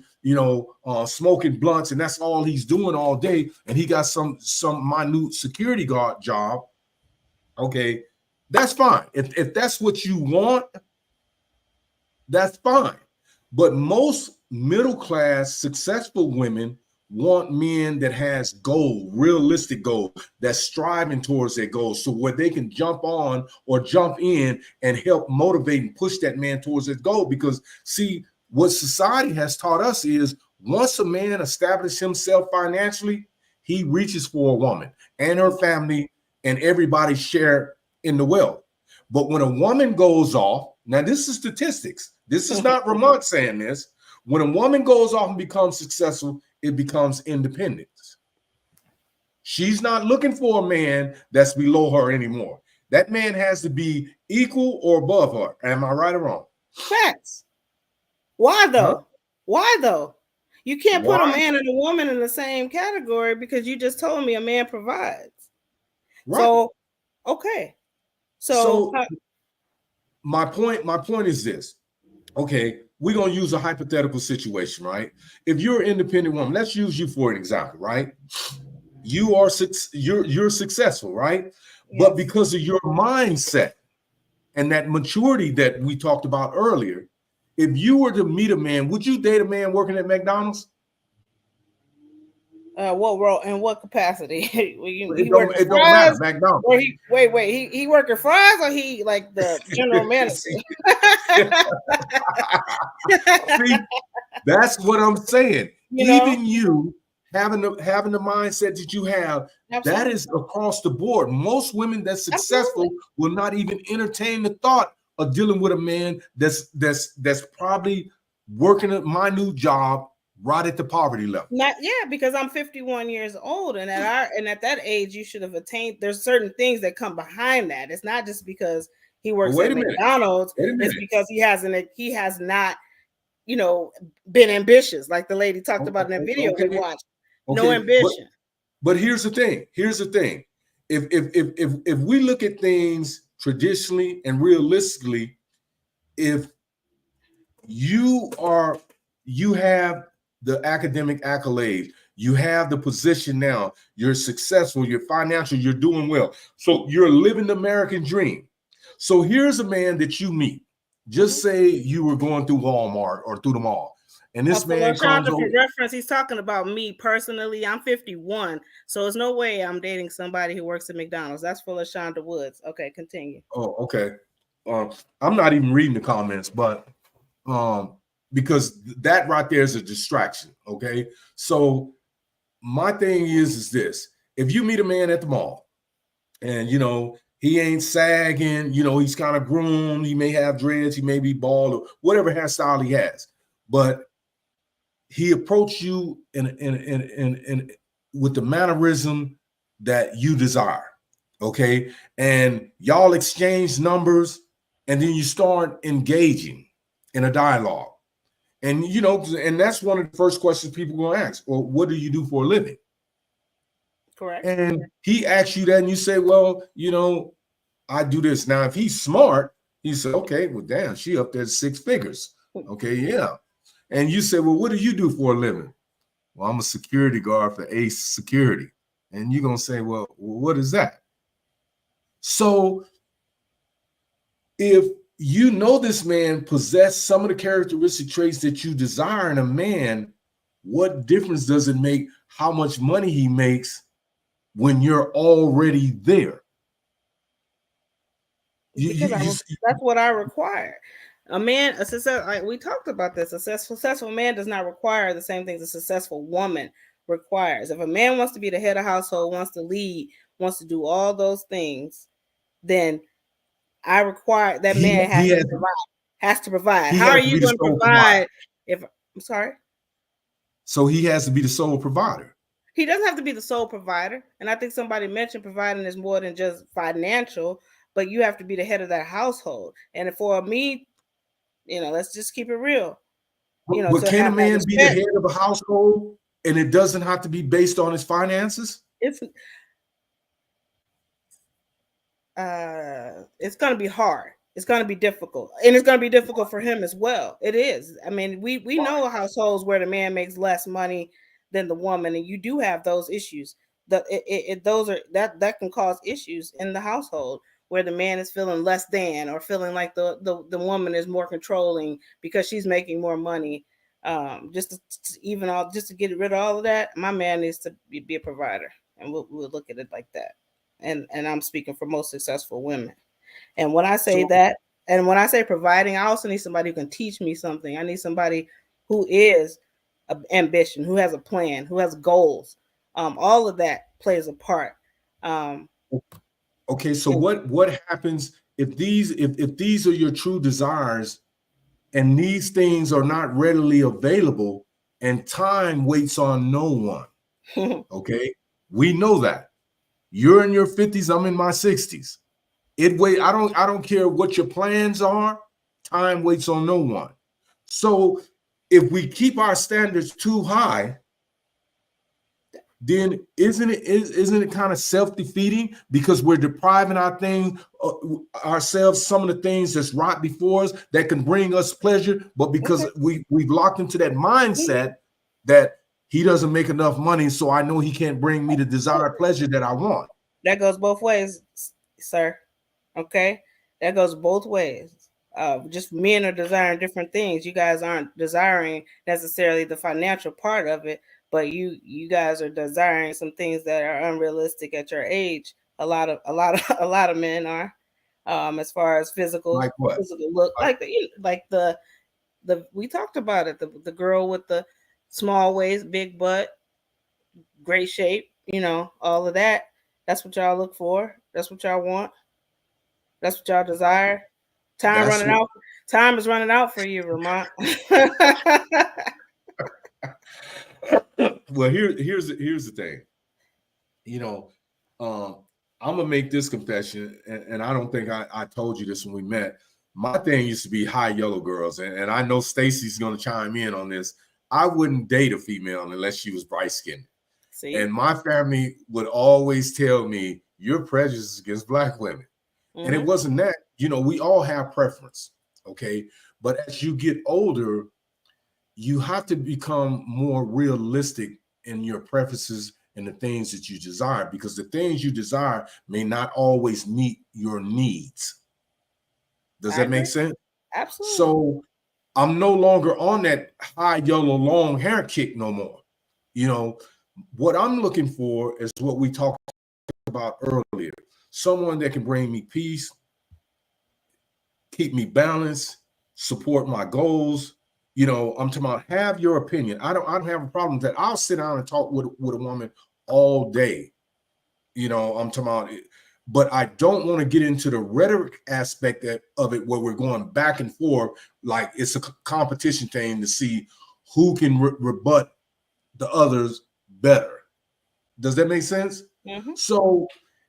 Speaker 1: smoking blunts, and that's all he's doing all day, and he got some minute security guard job, okay, that's fine. If that's what you want, that's fine. But most middle-class, successful women want men that has goal, realistic goal, that's striving towards their goals, so where they can jump on or jump in and help motivate and push that man towards his goal. Because see, what society has taught us is once a man establishes himself financially, he reaches for a woman and her family and everybody share in the wealth. But when a woman goes off, now this is statistics. This is not Vermont saying this. When a woman goes off and becomes successful, it becomes independence. She's not looking for a man that's below her anymore. That man has to be equal or above her. Am I right or wrong?
Speaker 2: Facts. Why though? Huh? Why though? You can't put a man and a woman in the same category because you just told me a man provides. Right. So, okay. So
Speaker 1: my point is this. Okay, we're going to use a hypothetical situation, right? If you're an independent woman, let's use you for an example, right? You're successful, right?
Speaker 2: Yes.
Speaker 1: But because of your mindset and that maturity that we talked about earlier, if you were to meet a man, would you date a man working at McDonald's?
Speaker 2: What role and what capacity?
Speaker 1: It don't matter. McDonald's.
Speaker 2: Or he working fries, or he like the general manager?
Speaker 1: See, that's what I'm saying.
Speaker 2: You
Speaker 1: you having the mindset that you have,
Speaker 2: Absolutely.
Speaker 1: That is across the board. Most women that's successful will not even entertain the thought of dealing with a man that's probably working a minute job right at the poverty level.
Speaker 2: Because I'm 51 years old, and at that age, you should have attained. There's certain things that come behind that. It's not just because he works at McDonald's. It's because he has not, been ambitious, like the lady talked about in that video we watched. No ambition.
Speaker 1: But here's the thing. If we look at things traditionally and realistically, if you have the academic accolade, you have the position now, you're successful, you're financial, you're doing well. So you're living the American dream. So here's a man that you meet. Just say you were going through Walmart or through the mall, and this man comes over.
Speaker 2: For reference, he's talking about me personally. I'm 51, so there's no way I'm dating somebody who works at McDonald's. That's for LaShonda Woods. Okay, continue.
Speaker 1: Oh, okay. I'm not even reading the comments, but because that right there is a distraction. Okay, so my thing is this: if you meet a man at the mall, and he ain't sagging, he's kind of groomed, he may have dreads, he may be bald, or whatever hairstyle he has, but he approached you in with the mannerism that you desire, okay? And y'all exchange numbers, and then you start engaging in a dialogue. And and that's one of the first questions people are going to ask. Well, what do you do for a living?
Speaker 2: Correct.
Speaker 1: And he asks you that, and you say, well, I do this. Now, if he's smart, he said, okay, well, damn, she up there 6 figures. Okay, yeah. And you say, well, what do you do for a living? Well, I'm a security guard for Ace Security. And you're going to say, well, what is that? So if this man possessed some of the characteristic traits that you desire in a man, what difference does it make how much money he makes when you're already there?
Speaker 2: That's what I require. We talked about this. A successful man does not require the same things a successful woman requires. If a man wants to be the head of household, wants to lead, wants to do all those things, then I require that man has to provide. How are you going to provide? I'm sorry.
Speaker 1: So he has to be the sole provider.
Speaker 2: He doesn't have to be the sole provider. And I think somebody mentioned providing is more than just financial, but you have to be the head of that household. And for me, let's just keep it real.
Speaker 1: But can a man be the head of a household and it doesn't have to be based on his finances?
Speaker 2: It's going to be hard. It's going to be difficult. And it's going to be difficult for him as well. It is. I mean, we know households where the man makes less money than the woman, and you do have those issues. That can cause issues in the household where the man is feeling less than, or feeling like the woman is more controlling because she's making more money. Just to get rid of all of that, my man needs to be a provider, and we'll look at it like that. And I'm speaking for most successful women. And when I say that, and when I say providing, I also need somebody who can teach me something. I need somebody who is ambition, who has a plan, who has goals. All of that plays a part.
Speaker 1: Okay, so what happens if these are your true desires, and these things are not readily available, and time waits on no one? Okay, we know that. You're in your 50s, I'm in my 60s. I don't care what your plans are. Time waits on no one. So if we keep our standards too high, then isn't it kind of self-defeating because we're depriving ourselves some of the things that's right before us that can bring us pleasure, but because we've locked into that mindset that he doesn't make enough money, so I know he can't bring me the desired pleasure that I want.
Speaker 2: That goes both ways, sir. Okay, that goes both ways. Just men are desiring different things. You guys aren't desiring necessarily the financial part of it, but you guys are desiring some things that are unrealistic at your age. A lot of men are, as far as physical look, like the we talked about it, the girl with the small waist, big butt, great shape, all of that. That's what y'all look for. That's what y'all want. That's what y'all desire. Time is running out for you, Vermont.
Speaker 1: Well, here's the thing. I'm gonna make this confession, and I don't think I told you this when we met. My thing used to be high yellow girls, and I know Stacy's gonna chime in on this. I wouldn't date a female unless she was bright skinned. And my family would always tell me, you're prejudiced against Black women. And it wasn't that, we all have preference, okay? But as you get older, you have to become more realistic in your preferences and the things that you desire, because the things you desire may not always meet your needs. Does that make sense?
Speaker 2: Absolutely.
Speaker 1: So I'm no longer on that high yellow long hair kick no more. What I'm looking for is what we talked about earlier. Someone that can bring me peace, keep me balanced, support my goals. I'm talking about have your opinion. I don't have a problem with that. I'll sit down and talk with a woman all day. I'm talking about it. But I don't want to get into the rhetoric aspect of it where we're going back and forth like it's a competition thing to see who can rebut the others better. Does that make sense? So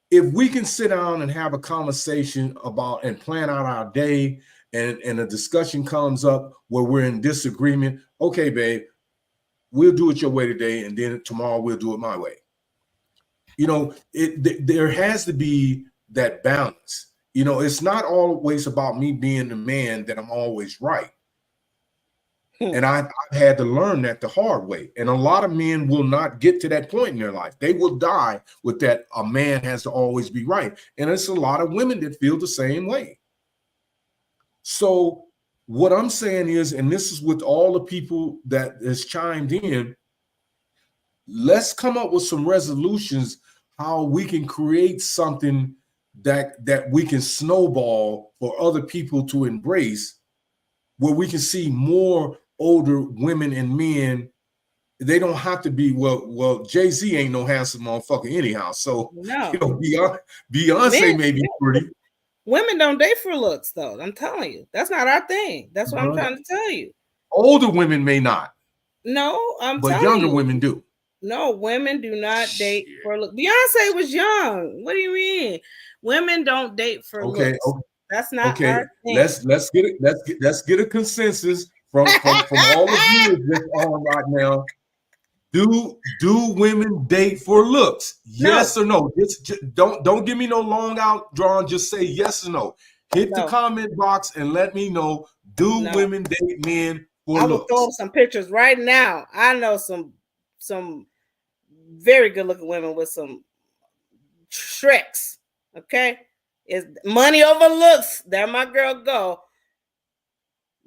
Speaker 1: if we can sit down and have a conversation about and plan out our day, and a discussion comes up where we're in disagreement, okay, babe, we'll do it your way today, and then tomorrow we'll do it my way. There has to be that balance. It's not always about me being the man that I'm always right. And I've had to learn that the hard way. And a lot of men will not get to that point in their life. They will die with that a man has to always be right. And it's a lot of women that feel the same way. So what I'm saying is, and this is with all the people that has chimed in, let's come up with some resolutions how we can create something that we can snowball for other people to embrace, where we can see more older women and men. They don't have to be, well, Jay-Z ain't no handsome motherfucker anyhow. So
Speaker 2: no.
Speaker 1: Beyonce may be pretty.
Speaker 2: Women don't date for looks, though. I'm telling you, that's not our thing. That's what I'm trying to tell you.
Speaker 1: Older women may not.
Speaker 2: No,
Speaker 1: but younger women do.
Speaker 2: No, women do not date for look. Beyonce was young. What do you mean? Women don't date for looks. Okay. That's not our thing.
Speaker 1: Let's get a consensus from all of you that's on right now. Do women date for looks? Yes or no? Just don't give me no long out drawn. Just say yes or no. Hit the comment box and let me know. Do women date men for looks? I will
Speaker 2: throw some pictures right now. I know some very good looking women with some Shreks. Okay, is money over looks? There my girl go.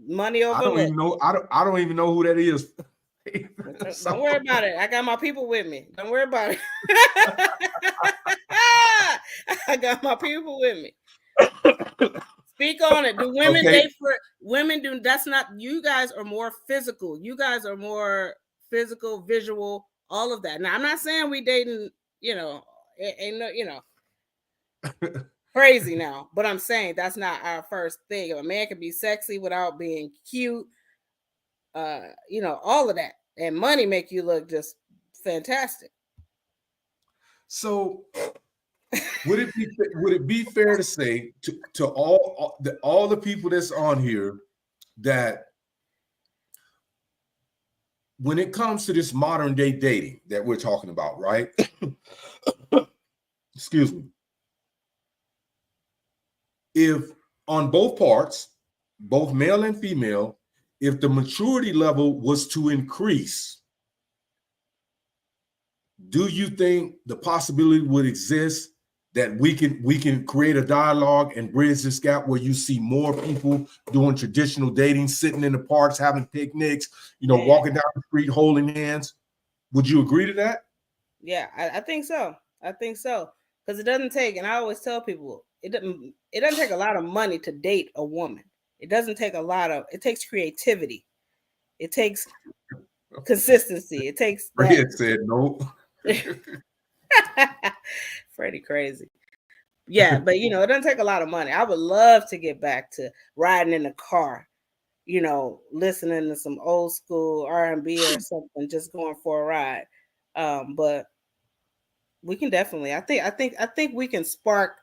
Speaker 2: Money over looks.
Speaker 1: I don't even know who that is.
Speaker 2: Don't worry about it. I got my people with me. Don't worry about it. I got my people with me. Speak on it. Do women date for women? That's not. You guys are more physical. You guys are more physical, visual, all of that. Now, I'm not saying we dating. Ain't no. Crazy now, but I'm saying that's not our first thing. A man can be sexy without being cute. All of that, and money make you look just fantastic.
Speaker 1: So would it be fair to say to all the people that's on here that when it comes to this modern day dating that we're talking about, right? Excuse me. If on both parts, both male and female, if the maturity level was to increase, do you think the possibility would exist that we can create a dialogue and bridge this gap where you see more people doing traditional dating, sitting in the parks, having picnics, walking down the street, holding hands? Would you agree to that?
Speaker 2: Yeah, I think so. I think so. Because it doesn't take, and I always tell people, it doesn't take a lot of money to date a woman. It doesn't take it takes creativity. It takes consistency. It takes
Speaker 1: Fred said no.
Speaker 2: Freddie crazy. Yeah, but it doesn't take a lot of money. I would love to get back to riding in the car, listening to some old school R&B or something, just going for a ride. But we can definitely, I think we can spark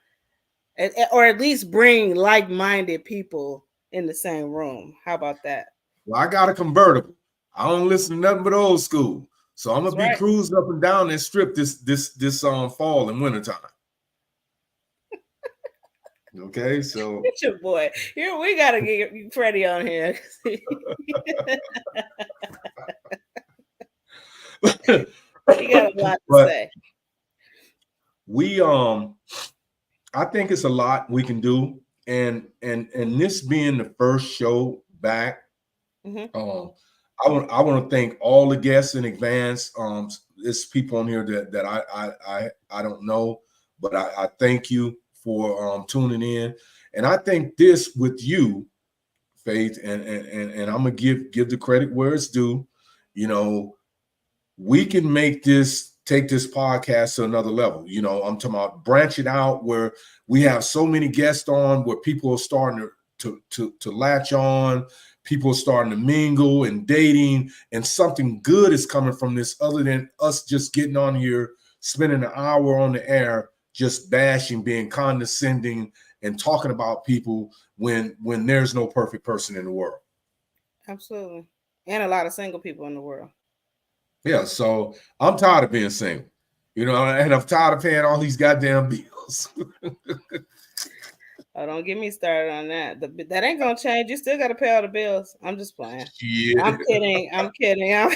Speaker 2: or at least bring like-minded people in the same room. How about that?
Speaker 1: Well, I got a convertible. I don't listen to nothing but old school. So I'm gonna be cruising up and down that strip this fall and wintertime. Okay, so
Speaker 2: it's your boy. Here we gotta get Freddie on here. He got a lot to say.
Speaker 1: I think it's a lot we can do, and this being the first show back, I want to thank all the guests in advance. There's people on here that I don't know, but I thank you for tuning in, and I think this with you, Faith, and I'm gonna give the credit where it's due. We can take this podcast to another level. I'm talking about branch it out where we have so many guests on, where people are starting to latch on, people are starting to mingle and dating, and something good is coming from this other than us just getting on here, spending an hour on the air, just bashing, being condescending, and talking about people when there's no perfect person in the world.
Speaker 2: Absolutely. And a lot of single people in the world.
Speaker 1: Yeah, so I'm tired of being single, and I'm tired of paying all these goddamn bills.
Speaker 2: Oh, don't get me started on that. That ain't gonna change. You still got to pay all the bills. I'm just playing. Yeah. I'm kidding. I'm kidding.
Speaker 1: I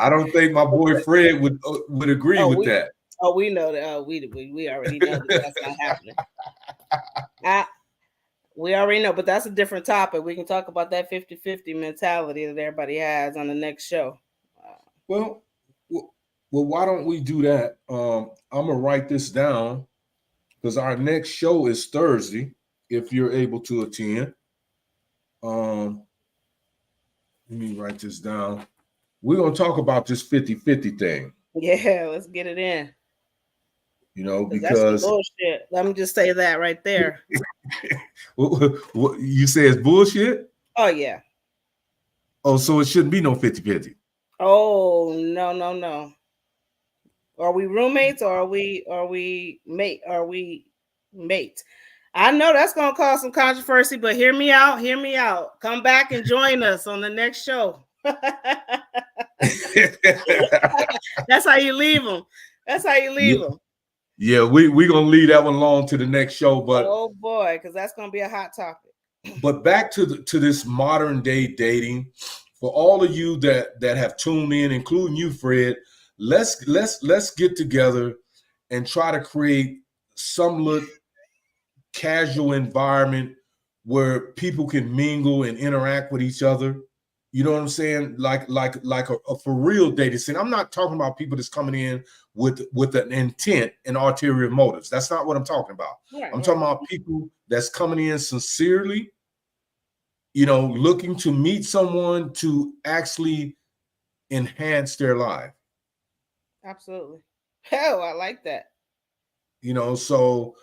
Speaker 1: don't think my boy Fred would agree with that.
Speaker 2: Oh, we know that. We already know that's not happening. We already know, but that's a different topic. We can talk about that 50-50 mentality that everybody has on the next show.
Speaker 1: Well, why don't we do that? I'm going to write this down because our next show is Thursday, if you're able to attend. Let me write this down. We're going to talk about this 50-50 thing.
Speaker 2: Yeah, let's get it in.
Speaker 1: Because
Speaker 2: that's bullshit. Let me just say that right there.
Speaker 1: What you say is bullshit?
Speaker 2: Oh yeah.
Speaker 1: Oh, so it shouldn't be no 50-50.
Speaker 2: Oh no. Are we roommates or are we mates? I know that's gonna cause some controversy, but hear me out. Come back and join us on the next show. That's how you leave them.
Speaker 1: Yeah, we're gonna leave that one alone to the next show, but
Speaker 2: oh boy, because that's gonna be a hot topic.
Speaker 1: But back to this modern day dating, for all of you that have tuned in, including you, Fred, let's get together and try to create some casual environment where people can mingle and interact with each other. You know what I'm saying? Like a for real dating scene. I'm not talking about people that's coming in with an intent and ulterior motives. That's not what I'm talking about. I'm talking about people that's coming in sincerely, looking to meet someone to actually enhance their life.
Speaker 2: Absolutely. Hell, I like that.
Speaker 1: So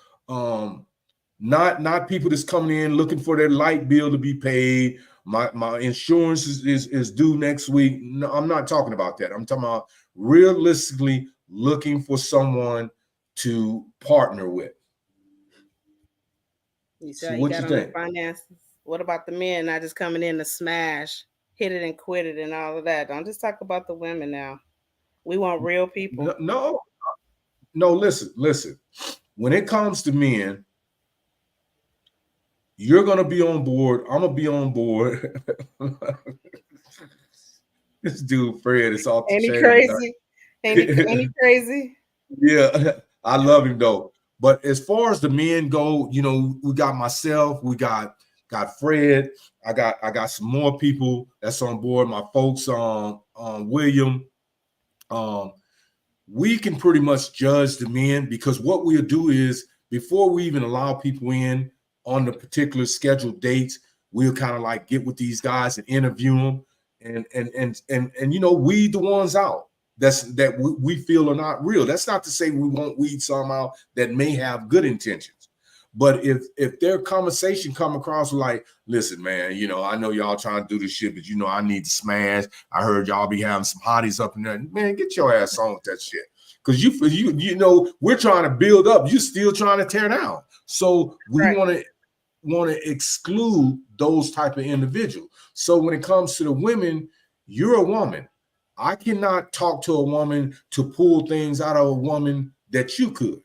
Speaker 1: not people that's coming in looking for their light bill to be paid. My insurance is due next week. No, I'm not talking about that. I'm talking about realistically looking for someone to partner with.
Speaker 2: So what you think? Finances. What about the men not just coming in to smash, hit it and quit it and all of that? Don't just talk about the women now. We want real people.
Speaker 1: No, listen. When it comes to men, you're gonna be on board. I'm gonna be on board. This dude Fred is off the
Speaker 2: Ain't he
Speaker 1: chain tonight.
Speaker 2: crazy? Ain't he crazy?
Speaker 1: Yeah, I love him though. But as far as the men go, you know, we got myself, we got Fred. I got some more people that's on board. My folks on William. We can pretty much judge the men, because what we'll do is, before we even allow people in on the particular scheduled dates, we'll kind of like get with these guys and interview them, and you know, weed the ones out that we feel are not real. That's not to say we won't weed some out that may have good intentions. But if their conversation come across like, listen, man, you know, I know y'all trying to do this shit, but you know, I need to smash. I heard y'all be having some hotties up in there. Man, get your ass on with that shit. Because you know, we're trying to build up. You still trying to tear down. So we
Speaker 2: Right.
Speaker 1: want to exclude those type of individuals. So when it comes to the women, you're a woman. I cannot talk to a woman to pull things out of a woman that you could.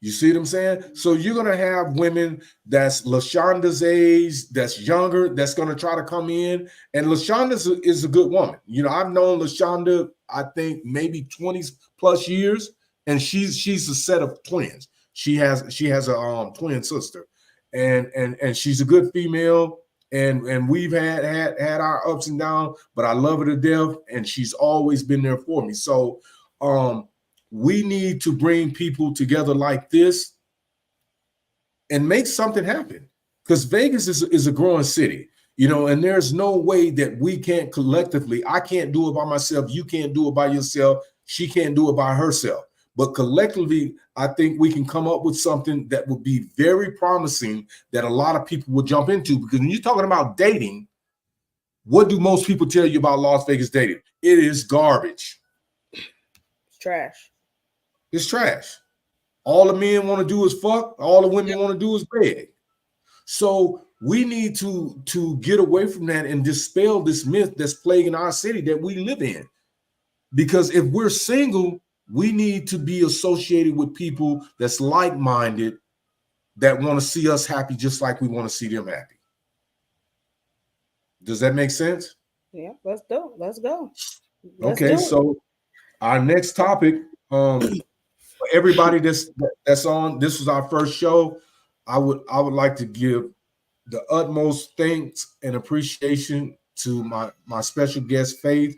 Speaker 1: You see what I'm saying? So you're going to have women that's LaShonda's age, that's younger, that's going to try to come in. And LaShonda is a good woman. You know, I've known LaShonda, I think maybe 20 plus years, and she's a set of twins. She has a twin sister, and she's a good female. And we've had our ups and downs, but I love her to death, and she's always been there for me. So we need to bring people together like this and make something happen, because Vegas is a growing city, you know, and there's no way that we can't collectively. I can't do it by myself. You can't do it by yourself. She can't do it by herself. But collectively, I think we can come up with something that would be very promising that a lot of people will jump into. Because when you're talking about dating, what do most people tell you about Las Vegas dating? It is garbage.
Speaker 2: It's trash.
Speaker 1: It's trash. All the men want to do is fuck. All the women want to do is beg. So we need to get away from that and dispel this myth that's plaguing our city that we live in. Because if we're single, we need to be associated with people that's like-minded, that want to see us happy just like we want to see them happy. Does that make sense?
Speaker 2: Yeah, let's go. Let's go.
Speaker 1: Okay, so our next topic, everybody that's on, this was our first show. I would like to give the utmost thanks and appreciation to my special guest, Faith.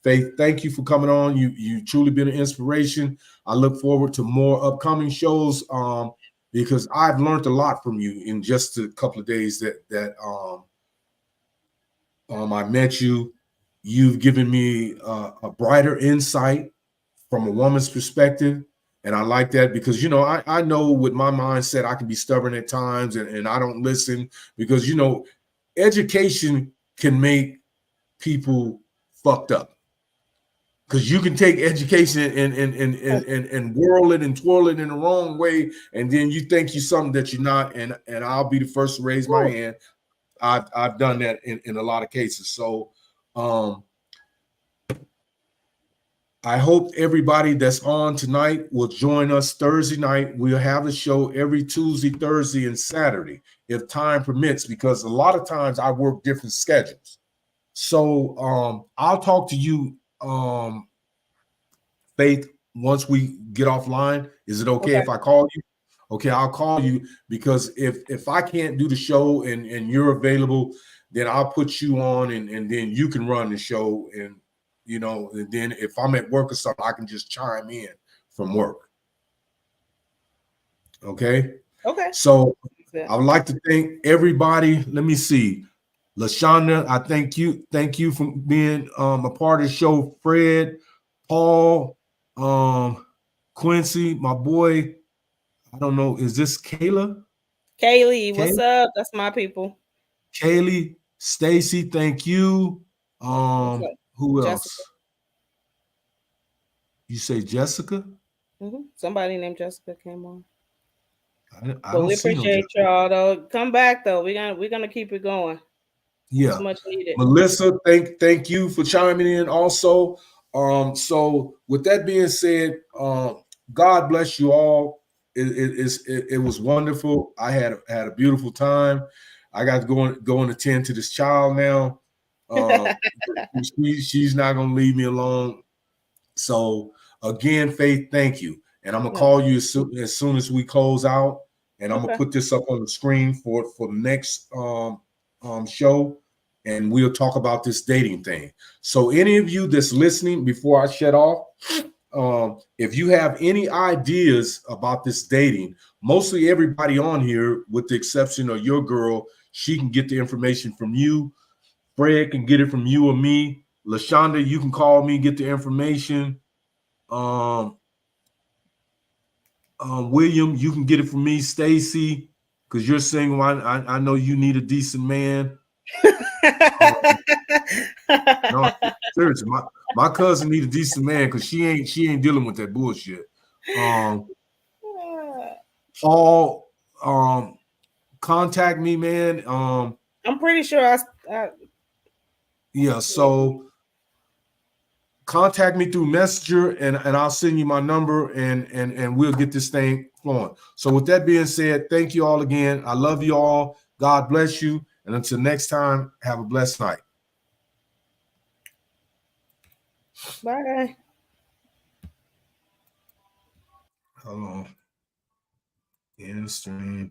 Speaker 1: Faith, thank you for coming on. You truly been an inspiration. I look forward to more upcoming shows, because I've learned a lot from you in just a couple of days that I met you. You've given me a brighter insight from a woman's perspective. And I like that, because, you know, I know with my mindset, I can be stubborn at times, and I don't listen, because, you know, education can make people fucked up. Because you can take education and whirl it and twirl it in the wrong way, and then you think you're something that you're not. And I'll be the first to raise my hand. I've done that in a lot of cases. So I hope everybody that's on tonight will join us Thursday night. We'll have a show every Tuesday, Thursday, and Saturday, if time permits, because a lot of times I work different schedules. So I'll talk to you, Faith, once we get offline. Is it okay if I call you? Okay, I'll call you, because if I can't do the show and you're available, then I'll put you on, and then you can run the show. And you know, and then if I'm at work or something, I can just chime in from work. Okay. So I would like to thank everybody. Let me see. LaShonda, I thank you for being a part of the show. Fred, Paul, Quincy, my boy. I don't know. Is this Kayla?
Speaker 2: Kaylee, what's up? That's my people.
Speaker 1: Kaylee, Stacy, thank you. Who else?
Speaker 2: Jessica.
Speaker 1: You say Jessica?
Speaker 2: Somebody named Jessica came on.
Speaker 1: I
Speaker 2: But
Speaker 1: don't
Speaker 2: we
Speaker 1: see no
Speaker 2: appreciate y'all though. Come back though. We're gonna keep it going. It's
Speaker 1: Yeah.
Speaker 2: much needed.
Speaker 1: Melissa, thank you for chiming in also. So with that being said, God bless you all. It was wonderful. I had a beautiful time. I got to go and attend to this child now. Um, she's not gonna leave me alone. So again, Faith, thank you. And I'm gonna
Speaker 2: No.
Speaker 1: call you as soon as we close out, and I'm gonna
Speaker 2: Okay.
Speaker 1: put this up on the screen for the next show, and we'll talk about this dating thing. So any of you that's listening, before I shut off, if you have any ideas about this dating, mostly everybody on here, with the exception of your girl, she can get the information from you. Fred can get it from you or me. LaShonda, you can call me, get the information. Um, William, you can get it from me. Stacy, because you're single. I know you need a decent man. No, seriously, my cousin need a decent man because she ain't dealing with that bullshit. Paul, contact me, man.
Speaker 2: I'm pretty sure
Speaker 1: Yeah, so contact me through Messenger, and I'll send you my number, and we'll get this thing flowing. So with that being said, thank you all again. I love you all. God bless you. And until next time, have a blessed night.
Speaker 2: bye.
Speaker 1: Hold on. End stream.